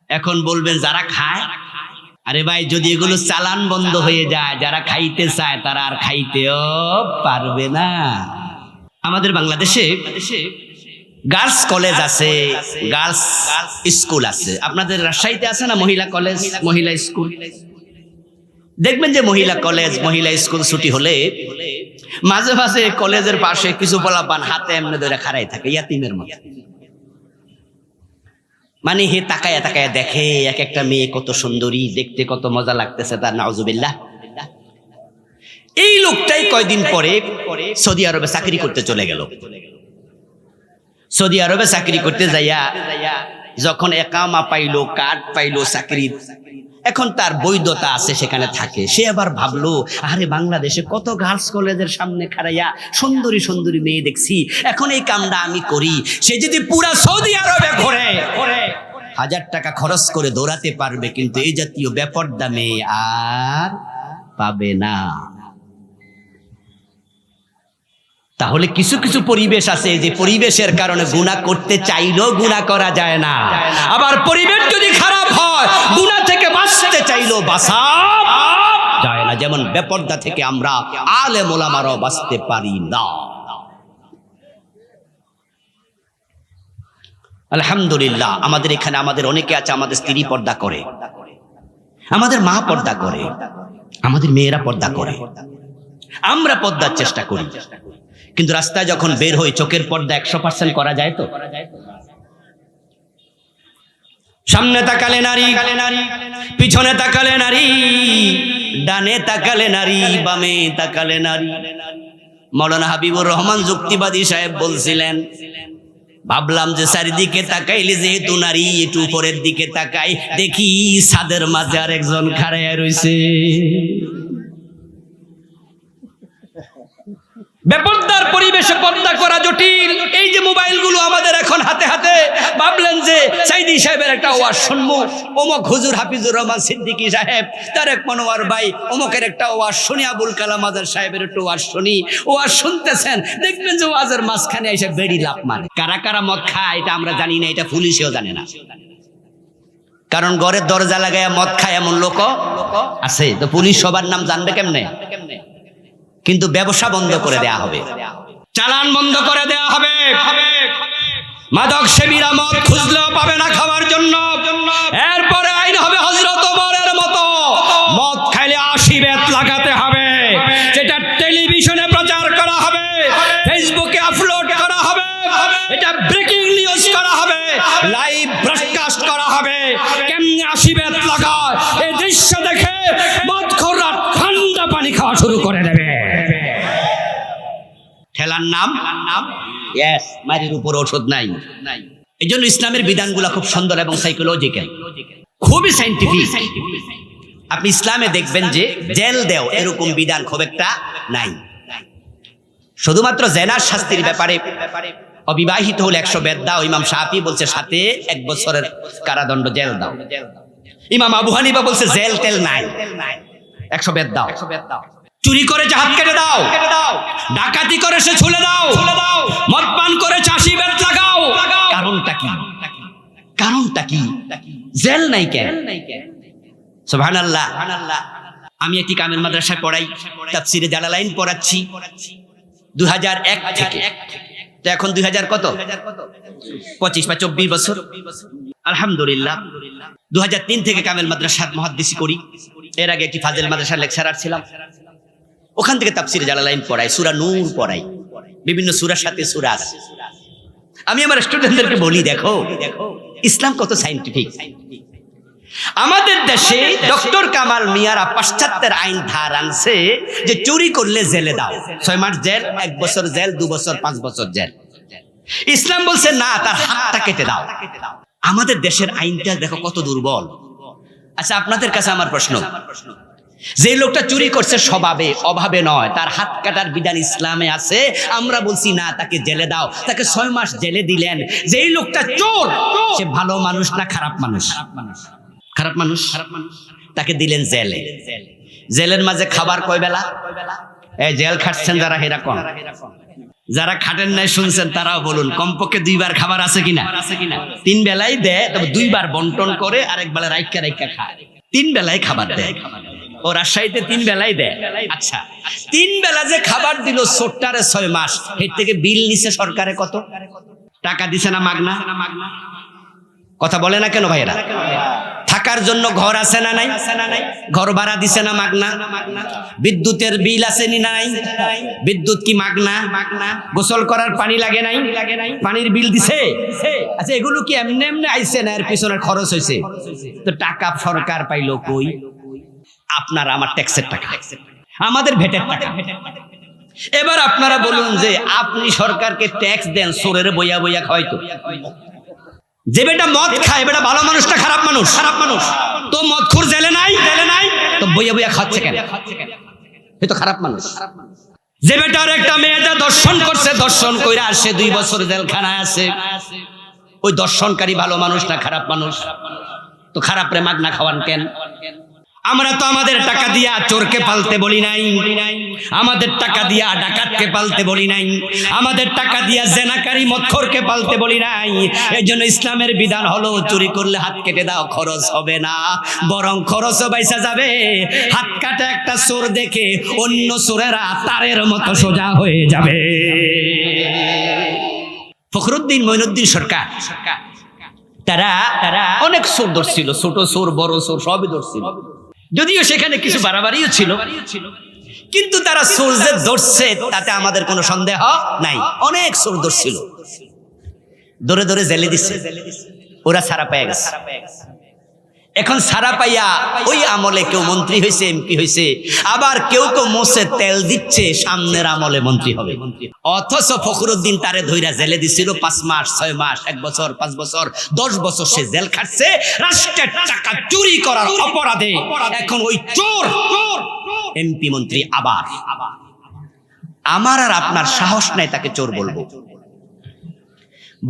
এখন বলবেন যারা খায়, আরে ভাই যদি এগুলো চালান বন্ধ হয়ে যায়, যারা খাইতে চায় তারা আর খাইতেও পারবে না। আমাদের বাংলাদেশে গার্লস কলেজ আছে, গার্লস স্কুল আছে। আপনাদের রাজশাহীতে আছে না মহিলা কলেজ, মহিলা স্কুল? দেখবেন যে মহিলা কলেজ, মহিলা স্কুল ছুটি হলে মাঝে মাঝে কলেজের পাশে কিছু পোলাপান হাতে এমনি ধরে খাড়াই থাকে ইয়াতিমের মতো। মানে হে তাকায়া তাকায়া দেখে এক একটা মেয়ে কত সুন্দরী, দেখতে কত মজা লাগতেছে তার, নাউজুবিল্লাহ। এই লোকটাই কয়দিন পরে সৌদি আরবে চাকরি করতে চলে গেল। সৌদি আরবে চাকরি করতে যাইয়া যখন একামা পাইলো, কার্ড পাইলো চাকরির, এখন তার বৈধতা আছে, সেখানে থাকে। সে আবার ভাবলো, আরে বাংলাদেশে কত গার্লস কলেজের সামনে খাড়াইয়া সুন্দরী সুন্দরী মেয়ে দেখছি, এখন এই কামটা আমি করি। সে যদি পুরা সৌদি আরবে ঘোরে 1000 টাকা খরচ করে দৌড়াতে পারবে, কিন্তু এই জাতীয় বেপরদা মেয়ে আর পাবে না। তাহলে কিছু কিছু পরিবেশ আছে যে পরিবেশের কারণে গুনাহ করতে চাইলেও গুনাহ করা যায় না। আবার পরিবেশ যদি খারাপ হয়, গুনাহ থেকে বাঁচতে চাইলেও বাঁচা যায় না। যেমন বেপরদা থেকে আমরা আলেম ওলামারাও বাঁচতে পারি না। আলহামদুলিল্লাহ আমাদের এখানে আমাদের অনেকে আছে, আমাদের স্ত্রী পর্দা করে, আমাদের মা পর্দা করে, আমাদের মেয়েরা পর্দা করে, আমরা পর্দার চেষ্টা করি। কিন্তু রাস্তায় যখন বের হই চোখের পর্দা 100% করা যায় তো? সামনে তাকালে নারী, পিছনে তাকালে নারী, ডানে তাকালে নারী, বামে তাকালে নারী। মাওলানা হাবিবুর রহমান যুক্তিবাদী সাহেব বলছিলেন, ভাবলাম যে চারিদিকে তাকাইলে যেহেতু নারী, একটু উপরের দিকে তাকাই, দেখি ছাদের মাঝে আর একজন খাড়াইয়া রইছে। বেপরদার পরিবেশে পর্দা করা জটিল। এই যে মোবাইলগুলো আমাদের এখন হাতে হাতে, ভাবলেন যে সাইদি সাহেবের একটা ওয়াজ শুনবো, অমুক হুজুর হাফিজুর রহমান সিদ্দিকী সাহেব, তারেক মনোয়ার ভাই অমুকের একটা ওয়াজ শুনি, আবুল কালাম আজাদ সাহেবের একটু ওয়াজ শুনি। ওয়াজ শুনতেছেন, দেখবেন যে ওয়াজের মাঝখানে এসে বেড়ি লাফ মারে। কারা কারা মদ খায় এটা আমরা জানি না, এটা পুলিশেও জানে না, কারণ ঘরের দরজা লাগায় মদ খায় এমন লোক আছে। তো পুলিশ সবার নাম জানবে কেমনে? কিন্তু ব্যবসা বন্ধ করে দেয়া হবে, চালান বন্ধ করে দেয়া হবে। মাদক সেবীরা মদ খুঁজলেও পাবে না খাওয়ার জন্য। এরপরে আইন হবে হযরত ওমরের মতো, মদ খাইলে 80 বেত লাগাতে হবে। যেটা টেলিভিশনে প্রচার করা হবে, ফেসবুকে আপলোড করা হবে, এটা ব্রেকিং নিউজ করা হবে, লাইভ ব্রডকাস্ট করা হবে। কেমনে 80 বেত লাগায় এই দৃশ্য দেখে মদখোররা ঠান্ডা পানি খাওয়া শুরু করে দেবে। ঠেলার নাম ইয়েস, মারির উপর ওষুধ নাই। এই জন্য ইসলামের বিধানগুলো খুব সুন্দর এবং সাইকোলজিক্যাল, খুবই সাইন্টিফিক। আপনি ইসলামে দেখবেন যে জেল দেও এরকম বিধান খুব একটা নাই। শুধুমাত্র জেনার শাস্তির ব্যাপারে অবিবাহিত হলে 100 বেত দাও। ইমাম শাফি বলছে সাথে 1 বছরের কারাদণ্ড, জেল দাও। ইমাম আবু হানিফা বলছে জেল টেল নাই। 100 বেত দাও, চুরি করেছে হাত কেটে দাও, ডাকাতি করেছে ছুলে দাও, মদ পান করেছে 80 বেত লাগাও। কারণটা কি? কারণটা কি? জেল নাই কেন? সুবহানাল্লাহ। আমি একটি কামেল মাদ্রাসায় পড়াই, তাফসিরে জালালাইন পড়াচ্ছি 2001 থেকে। তো এখন 2000 কত? 25 বা 24 বছর। আলহামদুলিল্লাহ 2003 থেকে কামেল মাদ্রাসার মুহাদ্দিসি করি। এর আগে একটি ফাজিল মাদ্রাসার লেকচারার ছিলাম। ওখান থেকে তাফসিরে জালালাইন পড়াই, সূরা নূর পড়াই, বিভিন্ন সূরার সাথে সূরা আছে। আমি আমার স্টুডেন্টদেরকে বলি, দেখো ইসলাম কত সায়েন্টিফিক। আমাদের দেশে ডক্টর কামাল মিয়ারা পাশ্চাত্যের আইন ধার আনছে যে চুরি করলে জেলে দাও, 6 মাস জেল, 1 বছর জেল, 2 বছর, 5 বছর জেল। ইসলাম বলছে না, তার হাতটা কেটে দাও। আমাদের দেশের আইনটা দেখো কত দুর্বল। আচ্ছা, আপনাদের কাছে আমার প্রশ্ন, যে লোকটা চুরি করছে স্বভাবে, অভাবে নয়, তার হাত কাটার বিধান ইসলামে আছে, আমরা বলছি না, তাকে জেলে দাও, তাকে 6 মাস জেলে দিলেন। যেই লোকটা চোর, সে ভালো মানুষ না খারাপ মানুষ? খারাপ মানুষ। তাকে দিলেন জেলে। জেলের মাঝে খাবার কয় বেলা? এই জেল খাটছেন যারা, হেরা কোন? যারা খাটেন নাই শুনছেন তারাও বলুন, কমপক্ষে 2 বার খাবার আছে কিনা? 3 বেলাই দেয়, তবে 2 বার বন্টন করে, আরেক বেলা রাইকা রাইকা খায়। 3 বেলায় খাবার দেয়। ও রাজশাহীতে 3 বেলাই দেয়। আচ্ছা, 3 বেলা যে খাবার দিল চোরটারে 6 মাস, এর থেকে বিল নিছে সরকারে কত টাকা? দিছে না মাগনা? কথা বলে না কেন ভাইরা? থাকার জন্য ঘর আছে না নাই? ঘর ভাড়া দিছে না মাগনা? বিদ্যুতের বিল আছে নি নাই? বিদ্যুৎ কি মাগনা? গোসল করার পানি লাগে নাই? পানির বিল দিছে? আচ্ছা, এগুলো কি এমনি এমনি আইছে না এর পিছনের খরচ হয়েছে? তো টাকা সরকার পাইলো কই? আপনার আমার ট্যাক্সের টাকা, আমাদের ভেটের টাকা। এবার আপনারা বলুন যে আপনি সরকারকে ট্যাক্স দেন, চোরের বইয়া বইয়া খাওয়াইতো। যে বেটা মদ খায়, বেটা ভালো মানুষ না খারাপ মানুষ? খারাপ মানুষ। তো মদখোর জেলে নাই, তো বইয়া বইয়া খাচ্ছে কেন? এ তো খারাপ মানুষ। যে বেটার একটা মেয়েটা দর্শন করছে, দর্শন কইরা আসে 2 বছর জেলখানায় আছে, ওই দর্শনকারী ভালো মানুষ না খারাপ মানুষ? তো খারাপ রে মাগনা খাওয়ান কেন? আমরা তো আমাদের টাকা দিয়া চোরকে পালতে বলি নাই, আমাদের টাকা দিয়া ডাকাতকে পালতে বলি নাই, আমাদের টাকা দিয়া জেনাকারী মদখোরকে পালতে বলি নাই। এই জন্য ইসলামের বিধান হলো, চুরি করলে হাত কেটে দাও, খরচ হবে না, বরং খরচও বাইসা যাবে। হাত কাটা একটা চোর দেখে অন্য চোরেরা তারের মতো সোজা হয়ে যাবে। ফখরুদ্দিন মঈনুদ্দিন সরকার তারা অনেক চোর ধরছিল, ছোট চোর বড় চোর সবই ধরছিল, যদিও সেখানে কিছু বাড়াবাড়িও ছিল, কিন্তু তারা চোর যে ধরছে তাতে আমাদের কোনো সন্দেহ নাই। অনেক চোর ধরছিল, ধরে ধরে জেলে দিচ্ছে, ওরা ছাড়া পেয়ে গেছে। এখন ছাড়া পাইয়া ওই আমলে কেউ মন্ত্রী হয়েছে, এমপি হয়েছে, আবার কেউ কেউ মোষে তেল দিচ্ছে, সামনের আমলে মন্ত্রী হবে। অথচ ফখরুদ্দিন তারে ধইরা জেলে দিছিল 5 মাস, 6 মাস, 1 বছর, 5 বছর, 10 বছর সে জেল খাটছে রাষ্ট্রের টাকা চুরি করার অপরাধে। এখন ওই চোর এমপি মন্ত্রী। আবার আমার আর আপনার সাহস নাই তাকে চোর বলবো,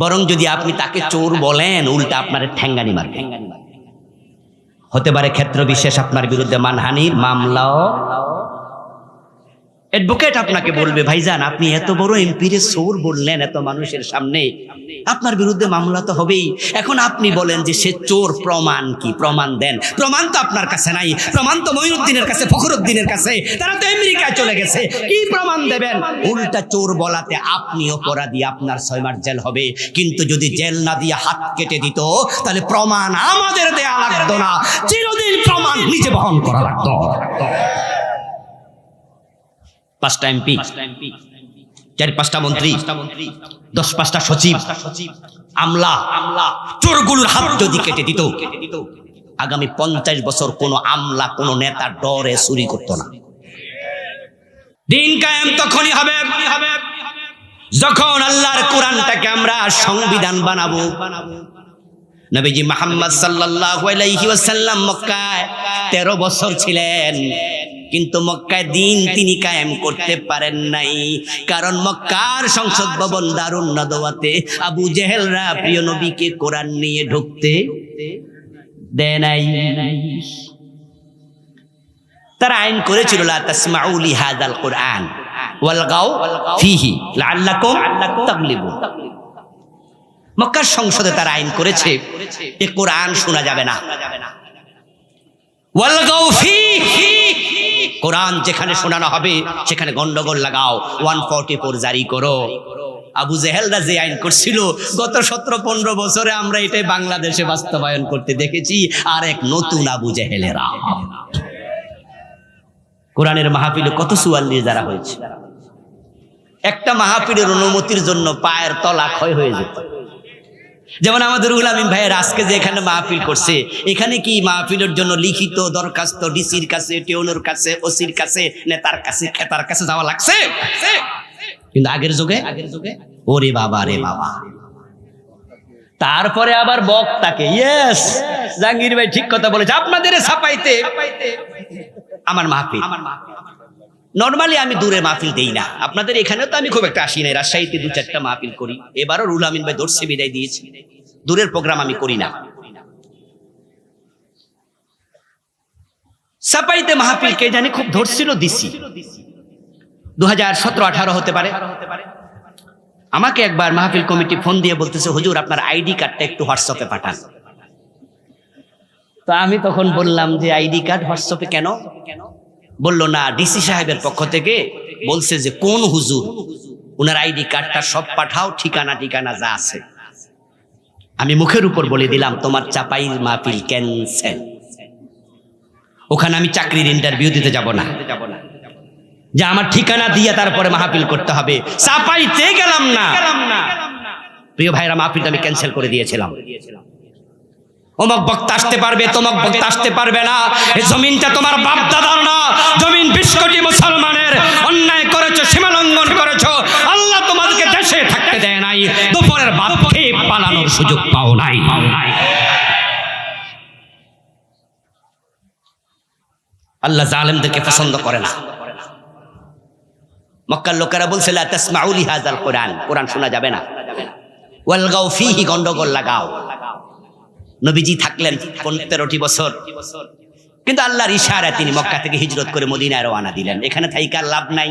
বরং যদি আপনি তাকে চোর বলেন, উল্টা আপনার ঠ্যাঙ্গানি মারবে। হতে পারে ক্ষেত্র বিশেষ আপনার বিরুদ্ধে মানহানির মামলাও। অ্যাডভোকেট আপনাকে বলবে, ভাইজান আপনি এত বড় এমপির চোর বললেন এত মানুষের সামনে, আপনার বিরুদ্ধে মামলা তো হবেই। এখন আপনি বলেন যে সে চোর, প্রমাণ কি? প্রমাণ দেন। প্রমাণ তো আপনার কাছে নাই, প্রমাণ তো মঈনুদ্দিনের কাছে, ফখরুদ্দিনের কাছে, তারা তো আমেরিকায় চলে গেছে, কি প্রমাণ দেবেন? উল্টা চোর বলাতে আপনি অপরাধী, আপনার 6 মাস জেল হবে। কিন্তু যদি জেল না দিয়ে হাত কেটে দিত, তাহলে প্রমাণ আমাদের দেয়া লাগতো না, চিরদিন প্রমাণ নিজে বহন করা লাগতো। 5টা এমপি, 4-5টা মন্ত্রী, 10-5টা সচিব, আমলা, চোরগুলোর হাত যদি কেটে দিত, আগামী 50 বছর কোন আমলা, কোন নেতা ডরে চুরি করতো না। দিন কায়েম তখনই হবে যখন আল্লাহর কোরআনটাকে আমরা সংবিধান বানাবো। নবীজি মুহাম্মদ সাল্লাল্লাহু আলাইহি ওয়াসাল্লাম মক্কায় 13 বছর ছিলেন, কিন্তু মক্কায় দিন তিনি কায়েম করতে পারেন নাই, কারণ মক্কার সংসদ ভবন দারুন নাদওয়াতে আবু জেহেলরা প্রিয় নবীকে কোরআন নিয়ে ঢুকতে দেয় নাই। তারা আইন করেছিল লা তাসমাউ লিহাযাল কুরআন ওয়ালগাও ফীহি লাআল্লাকুম তাগলিবুন। মক্কার সংসদে তারা আইন করেছে এ কোরআন শোনা যাবে না। ওয়ালগাও ফীহি, কোরআন যেখানে শোনানো হবে সেখানে গন্ডগোল লাগাও, 144 জারি করো। আবু জেহেলরা যে আইন করছিল গত 17-15 বছরে আমরা এটাই বাংলাদেশে বাস্তবায়ন করতে দেখেছি। আর এক নতুন আবু জেহেলেরা। কোরআনের মাহফিলে কত সুয়াল নিয়ে যারা হয়েছে, একটা মাহফিলের অনুমতির জন্য পায়ের তলা ক্ষয় হয়ে যেত। যেমন আমাদের রুহুল আমিন ভাইয়ের আজকে যে এখানে মাহফিল করছে, এখানে কি মাহফিলের জন্য লিখিত দরখাস্ত ডিসির কাছে, টিউনের কাছে, ওসির কাছে, নেতার কাছে, খেতার কাছে যাওয়া লাগছে? কিন্তু আগের যুগে ওরে বাবা রে বাবা। তারপরে আবার বক্তাকে, ইয়েস জাহাঙ্গীর ভাই ঠিক কথা বলেছে, আপনাদের ছাপাইতে আমার মাহফিল। নরমালি আমি দূরে মাহফিল দেই না, আপনাদের এখানেও তো আমি খুব একটা আসি নাই, রাজশাহীতে 2-4টা মাহফিল করি। এবারও রুহুল আমিন ভাই দর্শে বিদায় দিয়েছি, দূরের প্রোগ্রাম আমি করি না। ছাপাইতে মাহফিল কে জানি খুব ধরছিল, দিছি 2017-18 হতে পারে। আমাকে একবার মাহফিল কমিটি ফোন দিয়ে বলতেছে, হুজুর আপনার আইডি কার্ডটা একটু হোয়াটসঅ্যাপে পাঠান। তো আমি তখন বললাম যে আইডি কার্ড হোয়াটসঅ্যাপে কেন? বলল না, ডিসি সাহেবের পক্ষ থেকে বলছে যে কোন হুজুর ওনার আইডি কার্ডটা সব পাঠাও, ঠিকানা যা আছে। আমি মুখের উপর বলে দিলাম তোমার চাপাইর মাহফিল ক্যান্সেল, ওখানে আমি চাকরির ইন্টারভিউ দিতে যাব না, যে আমার ঠিকানা দিয়ে তারপরে মাহফিল করতে হবে। চাপাইতে গেলাম না। প্রিয় ভাইরা, মাহফিলটা আমি ক্যান্সেল করে দিয়েছিলাম। অমুক বক্তা আসতে পারবে, তমুক বক্তা আসতে পারবে না। এই জমিনটা তোমার বাপ দাদার না, জমিন 20 কোটি মুসলমানের। অন্যায় করেছো, সীমা লঙ্ঘন করেছো, আল্লাহ তোমাদেরকে দেশে থাকতে দেয় নাই, দুপুরের ভাত খেয়ে পালানোর সুযোগ পাও নাই। আল্লাহ জালেমদেরকে পছন্দ করে না। মক্কার লোকেরা বলছে লা তাসমাউ লিহাযাল কুরআন, কোরআন শোনা যাবে না। ওয়ালগাও ফীহি, গন্ডগোল লাগাও। নবীজি থাকলেন 15টি বছর, কিন্তু আল্লাহর ইশারায় তিনি মক্কা থেকে হিজরত করে মদিনায় রওনা দিলেন। এখানে থাইকার লাভ নাই।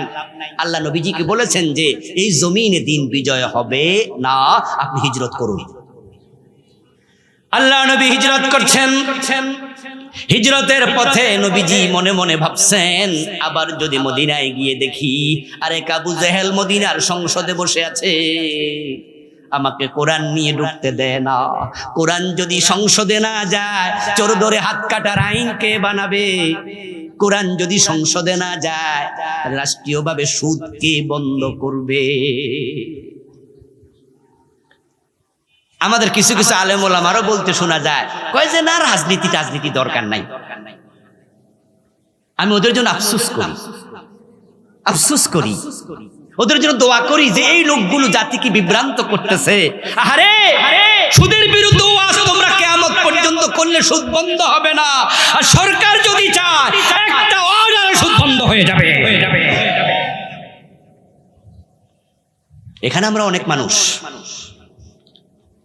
আল্লাহ নবীজিকে বলেছেন যে এই জমিনে দিন বিজয় হবে না, আপনি হিজরত করুন। আল্লাহ নবী হিজরত করছেন। হিজরতের পথে নবীজি মনে মনে ভাবছেন, আবার যদি মদিনায় গিয়ে দেখি আরে আবু জেহেল মদিনার সংসদে বসে আছে, আমাকে কোরআন নিয়ে ঢুকতে দেয় না। কোরআন যদি সংসদে না যায়, চোর ধরে হাত কাটার আইন কে বানাবে? কোরআন যদি সংসদে না যায়, রাষ্ট্রীয়ভাবে সুদ কে বন্ধ করবে? আমাদের কিছু কিছু আলেম ওলামারও বলতে শোনা যায়, কয় যে না, রাজনীতি দরকার নাই। আমি ওদের জন্য আফসোস করি, ওদের জন্য দোয়া করি যে এই লোকগুলো জাতিকে বিভ্রান্ত করতেছে। আরে সুদের বিরুদ্ধে ওয়াজ তোমরা কিয়ামত পর্যন্ত করলে সুদ বন্ধ হবে না। আর সরকার যদি চায় একটা ওয়াজ আর সুদ বন্ধ হয়ে যাবে। এখানে আমরা অনেক মানুষ,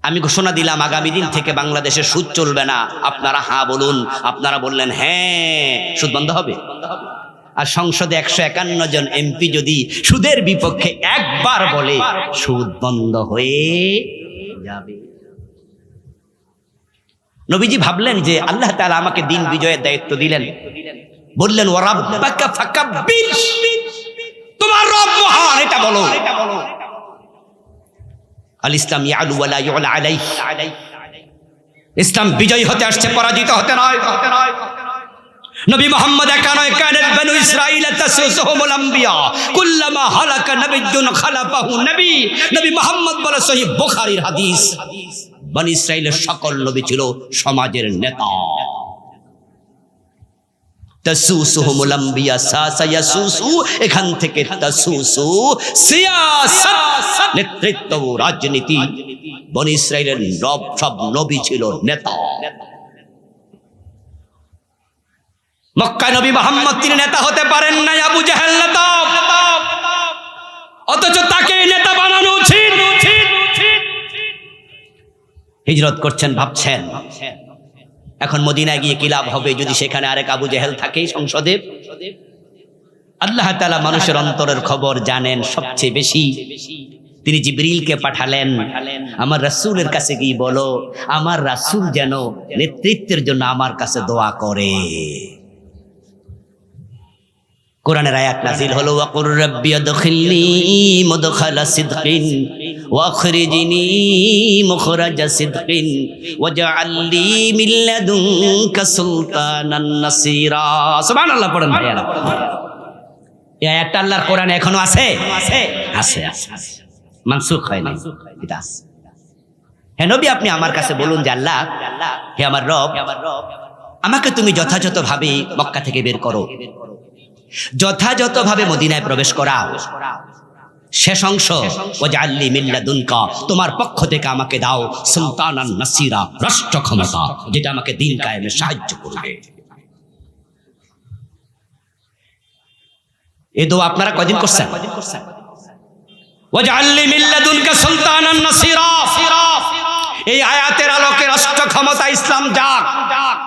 আমি ঘোষণা দিলাম আগামী দিন থেকে বাংলাদেশে সুদ চলবে না, আপনারা হ্যাঁ বলুন। আপনারা বললেন হ্যাঁ, সুদ বন্ধ হবে। আর সংসদে 151 জন এমপি যদি সুদের বিপক্ষে একবার বলে, সুদ বন্ধ হয়ে যাবে। নবীজি ভাবলেন যে আল্লাহ তাআলা আমাকে দিন বিজয়ের দায়িত্ব দিলেন, বললেন ওয়া রাব্বাকা ফাকাব্বির, তোমার রব মহান, এটা বলো। আল ইসলাম ইয়ালু ওয়া লা ইউলা আলাইহি, ইসলাম বিজয়ী হতে আসছে, পরাজিত হতে নয়। নবী মুহাম্মদ একা নয়, কানাত বানু ইসরাঈল তাসুসুহুমুল আম্বিয়া কুল্লামা হালাকা নাবিয়্যুন খালাফাহু নবী। নবী মুহাম্মদ বলে, সহিহ বুখারীর হাদিস, বনি ইসরাঈলের সকল নবী ছিল সমাজের নেতা। তাসুসুহুমুল আম্বিয়া সায়াসুসু, এখান থেকে তাসুসু সিয়াসাত, নেতৃত্ব, রাজনীতি। বনি ইসরাঈলের সব নবী ছিল নেতা। মক্কায় নবী মুহাম্মদ তিনি নেতা হতে পারেন নাই, আবু জাহেল নেতা, অথচ তাকে নেতা বানানো উচিত। হিজরত করছেন, ভাবছেন এখন মদিনায় গিয়ে কি লাভ হবে যদি সেখানে আরেক আবু জেহেল থাকে সংসদে? আল্লাহ তাআলা মানুষের অন্তরের খবর জানেন সবচেয়ে বেশি। তিনি জিবরিলকে পাঠালেন, আমার রাসূলের কাছে গিয়ে বলো আমার রাসূল যেন নেতৃত্বের জন্য আমার কাছে দোয়া করে। কোরআনের আয়াত নাযিল হলো, ওয়াকুর রাব্বি আদখিলনি মুদখালা সিদকিন ওয়াখরিজনি মুখরাজা সিদকিন ওয়াজআলনি মিন লাদুনকা সুলতানান নাসীরা। সুবহানাল্লাহ পড়েন ভাইয়া। এই আয়াতটা আল্লাহর কোরআনে এখনো আছে? আছে। মানসুখ হয় না, এটা আছে। হে নবী, আপনি আমার কাছে বলুন যে আল্লাহ, হে আমার রব, আমাকে তুমি যথাযথভাবে মক্কা থেকে বের করো, যথাযথভাবে মদিনায় প্রবেশ করাও। শেষ অংশ, ওয়াজআলনি মিন লাদুনকা, তোমার পক্ষ থেকে আমাকে দাও সুলতানান নাসীরা, রাষ্ট্র ক্ষমতা যেটা আমাকে দ্বীন কায়েমে সাহায্য করবে। এই দোয়া আপনারা কয়দিন করছেন? ওয়াজআলনি মিন লাদুনকা সুলতানান নাসীরা, এই আয়াতের আলোকে রাষ্ট্র ক্ষমতা ইসলাম যাক।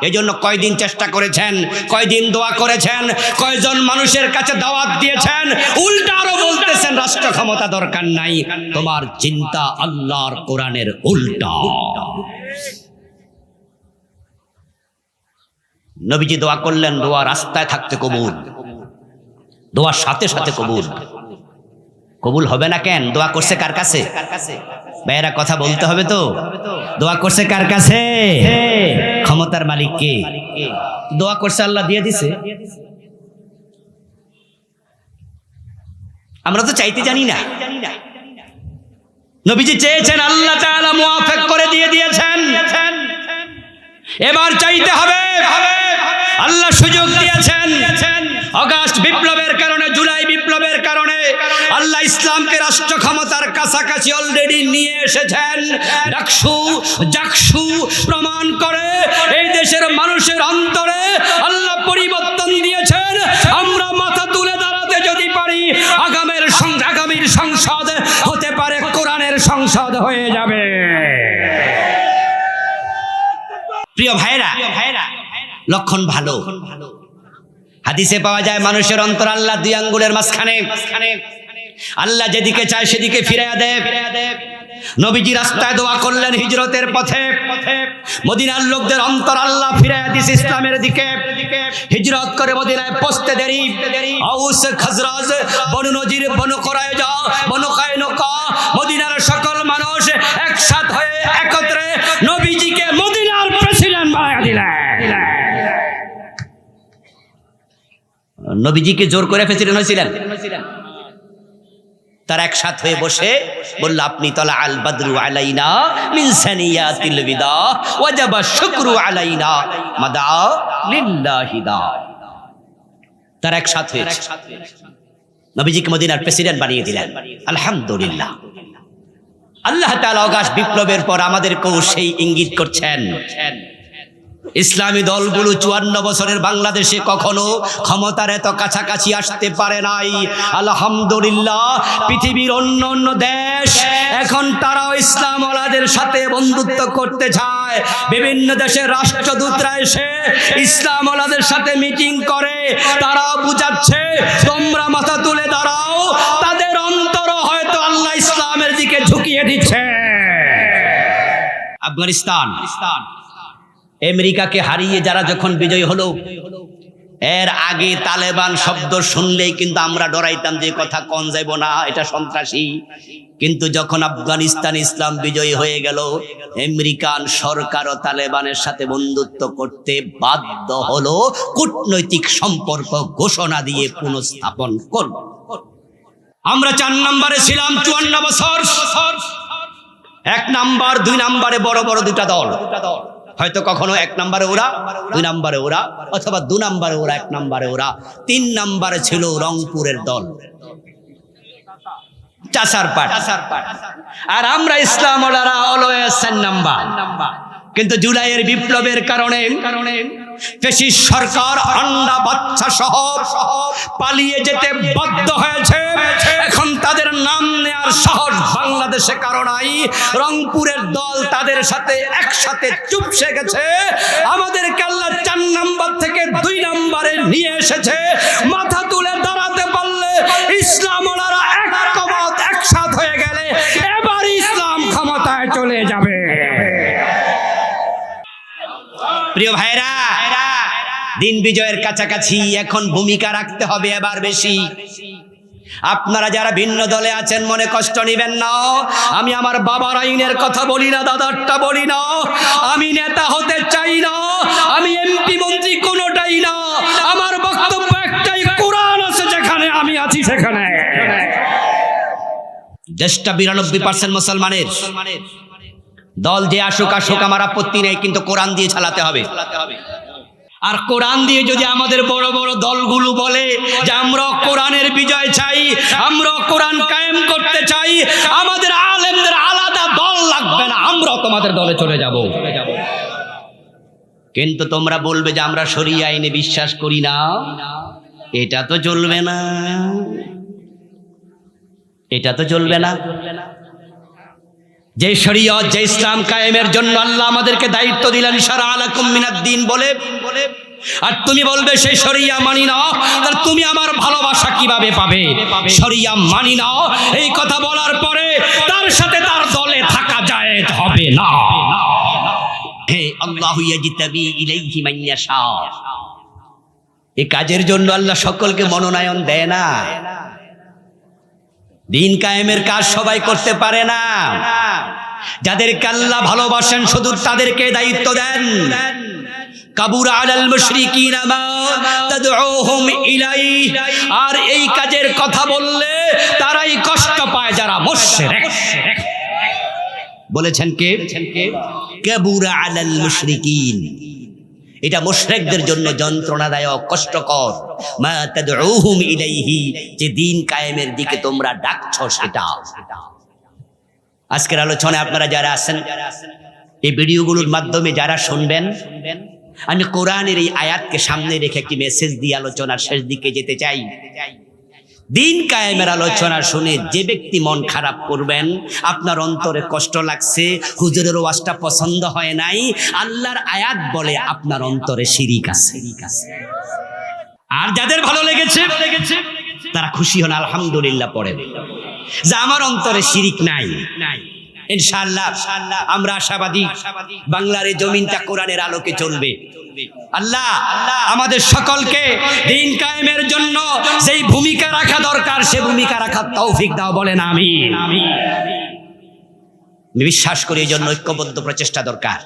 এজন্য কয়দিন চেষ্টা করেছেন, কয়দিন দোয়া করেছেন, কয়জন মানুষের কাছে দাওয়াত দিয়েছেন, উল্টা আরো বলতেছেন রাষ্ট্র ক্ষমতা দরকার নাই। তোমার চিন্তা আল্লাহর কোরআনের উল্টা। নবীজি দোয়া করলেন, দোয়া রাস্তায় থাকতে কবুল, দোয়ার সাথে সাথে কবুল। কবুল হবে না কেন? দোয়া করছে কার কাছে? ভাইয়েরা কথা বলতে হবে তো। দোয়া করছে কার কাছে? ক্ষমতার মালিক কে? দোয়া করছে আল্লাহ দিয়ে দিছে। আমরা তো চাইতে জানি না। নবীজি চেয়েছেন, আল্লাহ তাআলা মুআফিক করে দিয়ে দিয়েছেন। এবার চাইতে হবে। আল্লাহ সুযোগ দিয়েছেন। আগস্ট বিপ্লবের কারণে, জুলাই বিপ্লবের কারণে আল্লাহ ইসলামকে রাষ্ট্র ক্ষমতার কাছাকাছি অলরেডি নিয়ে এসেছেন। জাকসু প্রমাণ করে এই দেশের মানুষের অন্তরে আল্লাহ পরিবর্তন দিয়েছেন। আমরা মাথা তুলে দাঁড়াতে যদি পারি, আগামীর সংসদ হতে পারে কোরআনের সংসদ হয়ে যাবে। প্রিয় ভাইরা, লক্ষণ ভালো। হাদিসে পাওয়া যায় মানুষের অন্তর আল্লাহ দুই আঙ্গুলের মাঝখানে। আল্লাহ যেদিকে চায় সেদিকে ফিরাইয়া দেয়। নবীজি রাস্তায় দোয়া করলেন হিজরতের পথে, মদিনার লোকদের অন্তর আল্লাহ ফিরাইয়া দিয়েছে ইসলামের দিকে। হিজরত করে মদিনায় পৌঁছতে দেরি, আউস খাজরাজ, বনু নজির, বনু কুরাইজা, বনু কায়নুকা, মদিনার সকল মানুষ একসাথে হয়ে একত্রে নবীজিকে মদিনার প্রেসিডেন্ট বানায়া দিলেন। নবীজিকে জোর করে প্রেসিডেন্ট হয়েছিলেন। তার একসাথে হয়ে বসে বলল, আপনি তলা আল বদরু আলাইনা মিন সানিয়াতিল বিদা ওয়াজাবা শুকরু আলাইনা মাদা লিল্লাহি দা। তার একসাথে হয়েছে, নবীজিকে মদিনার প্রেসিডেন্ট বানিয়ে দিলেন। আলহামদুলিল্লাহ। আল্লাহ তাআলা আগস্ট বিপ্লবের পর আমাদেরকেও সেই ইঙ্গিত করছেন। ইসলামী দলগুলো 54 বছরের বাংলাদেশে কখনো ক্ষমতার এত কাছাকাছি আসতে পারে নাই। আলহামদুলিল্লাহ। পৃথিবীর অন্য অন্য দেশ এখন তারাও ইসলামওয়ালাদের সাথে বন্ধুত্ব করতে চায়। বিভিন্ন দেশের রাষ্ট্রদূতরা এসে ইসলামওয়ালাদের সাথে মিটিং করে, তারা বুঝাচ্ছে তোমরা মাথা তুলে দাঁড়াও। তাদের অন্তর হয়তো আল্লাহ ইসলামের দিকে ঝুঁকিয়ে দিচ্ছে। আফগানিস্তান, আমেরিকাকে হারিয়ে যারা যখন বিজয় হলো, এর আগে তালেবান শব্দ শুনলেই কিন্তু আমরা ডরাইতাম যে কথা কোন যাইব না, এটা সন্ত্রাসী। কিন্তু যখন আফগানিস্তান ইসলাম বিজয়ী হয়ে গেল, আমেরিকান সরকারও তালেবানের সাথে বন্ধুত্ব করতে বাধ্য হলো, কূটনৈতিক সম্পর্ক ঘোষণা দিয়ে পুনঃস্থাপন করল। আমরা 4 নম্বরে ছিলাম 54 বছর। 1 নাম্বার 2 নাম্বারে বড় বড় দুটা দল, হয়তো কখনো 1 নম্বরে ওরা, 2 নম্বরে ওরা, অথবা 2 নম্বরে ওরা, 1 নম্বরে ওরা। 3 নম্বরে ছিল রংপুরের দল, চাচার পাট। আর আমরা ইসলামওয়ালারা অলওয়েজ 4 নাম্বার। কিন্তু জুলাইয়ের বিপ্লবের কারণে ফ্যাসিস্ট সরকার আন্ডা বাচ্চা সহ পালিয়ে যেতে বাধ্য হয়েছে। এখন তাদের নাম নেয়ার সাহস বাংলাদেশে কারো নাই। রংপুরের দল তাদের একাদের সাথে একসাথে চুপসে গেছে। আমাদেরকে আল্লাহ 4 নাম্বার থেকে 2 নম্বরে নিয়ে এসেছে। মাথা তুলে দাঁড়াতে পারলে ইসলাম ওনারা একমত একসাথ হয়ে গেলে এবার ইসলাম ক্ষমতায় চলে যাবে। প্রিয় ভাইরা, দিন বিজয়ের কাছাকাছি, এখন ভূমিকা রাখতে হবে এবার বেশি। আপনারা যারা ভিন্ন দলে আছেন মনে কষ্ট নেবেন না। আমি আমার বাবার আইনের কথা বলি না, দাদারটা বলি না। আমি নেতা হতে চাই না, আমি এমপি মন্ত্রী কোনোটাই না। আমার বক্তব্য একটাই, কোরআন আছে যেখানে আমি আছি সেখানে। দেশটা 92% মুসলমানের। দল যে আসুক আসুক আমার আপত্তি নেই, কিন্তু কোরআন দিয়ে চালাতে হবে। আর কোরআন দিয়ে যদি আমাদের বড় বড় দলগুলো বলে যে আমরা কোরআনের বিজয় চাই, আমরা কোরআন কায়েম করতে চাই, আমাদের আলেমদের আলাদা দল লাগবে না, আমরা তোমাদের দলে চলে যাব। কিন্তু তোমরা বলবে যে আমরা শরিয়া আইনে বিশ্বাস করি না, এটা তো চলবে না, এটা তো চলবে না। যে শরীয়ত, যে ইসলাম কায়েমের জন্য আল্লাহ আমাদেরকে দায়িত্ব দিলেন, শারা আলাকুম মিনাদ-দ্বীন বলে, আর তুমি বলবে সেই শরিয়া মানি না, তাহলে তুমি আমার ভালোবাসা কিভাবে পাবে? শরিয়া মানি না এই কথা বলার পরে তার সাথে তার দলে থাকা জায়েজ হবে না। হে আল্লাহু ইয়াজতাবি ইলাইহি মান ইয়াশা, এই কাজের জন্য আল্লাহ সকলকে মনোনয়ন দেয় না। দিন কায়েমের কাজ সবাই করতে পারে না। যাদেরকে আল্লাহ ভালোবাসেন শুধু তাদেরকে দায়িত্ব দেন। কাবুরা আলাল মুশরিকিনা মা তাদউহুম ইলাইহি, আর এই কাজের কথা বললে তারাই কষ্ট পায় যারা মুশরিক। বলেছেন কে? কাবুরা আলাল মুশরিকিন, এটা মুশরিকদের জন্য যন্ত্রণাদায়ক, কষ্টকর। মা তাদউহুম ইলাইহি, যে দিন কায়েমের দিকে তোমরা ডাকছো সেটা। আজকের আলোচনায় আপনারা যারা আছেন, এই ভিডিওগুলোর মাধ্যমে যারা শুনবেন, আমি কোরআনের এই আয়াতকে সামনে রেখে একটি মেসেজ দিয়ে আলোচনার শেষ দিকে যেতে চাই। দিন কায়েমের আলোচনা শুনে যে ব্যক্তি মন খারাপ করবেন, আপনার অন্তরে কষ্ট লাগছে, হুজুরের ওয়াজটা পছন্দ হয় নাই, আল্লাহর আয়াত বলে আপনার অন্তরে শিরিক আছে। আর যাদের ভালো লেগেছে তারা খুশি হন, আলহামদুলিল্লাহ পড়েন যে আমার অন্তরে শিরিক নাই। ইনশাআল্লাহ আমরা আশাবাদী, বাংলার এই জমিনটা কোরআনের আলোকে চলবে। আল্লাহ আমাদের সকলকে দিন কায়েমের জন্য যেই ভূমিকা রাখা দরকার সে ভূমিকা রাখার তৌফিক দাও, বলেন আমিন। আমি বিশ্বাস করি এই জন্য ঐক্যবদ্ধ প্রচেষ্টা দরকার।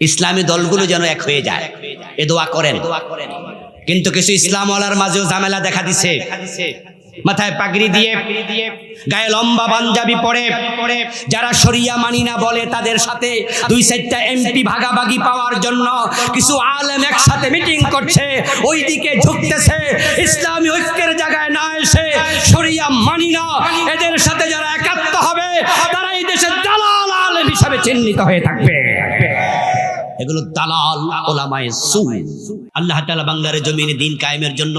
ইসলামী দলগুলো যেন এক হয়ে যায়, এ দোয়া করেন। কিন্তু কিছু ইসলামওয়ালার মাঝেও ঝামেলা দেখা দিছে। মাথায় পাগড়ি দিয়ে, গায়ে লম্বা পাঞ্জাবি পরে যারা শরিয়া মানি না বলে, তাদের সাথে 2-4টা এমপি ভাগাভাগি পাওয়ার জন্য কিছু আলেম একসাথে মিটিং করছে, ওই দিকে ঝুঁকতেছে। ইসলামী ঐক্যের জায়গায় না এসে শরিয়া মানি না এদের সাথে যারা একাত্ম হবে, তারা এই দেশের দালাল আলেম হিসাবে চিহ্নিত হয়ে থাকবে। এগুলো দালাল ওলামায়ে সু। আল্লাহ তাআলা বাংলার জমিনে দিন কায়েমের জন্য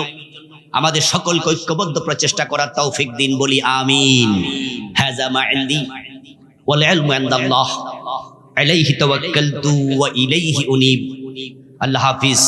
আমাদের সকলকে ঐক্যবদ্ধ প্রচেষ্টা করার তৌফিক দিন, বলি আমিন। হাযা মা ইনদি ওয়াল ইলমু ইনদাল্লাহ, আলাইহি তাওয়াক্কালতু ওয়া ইলাইহি উনীব। আল্লাহ হাফিজ।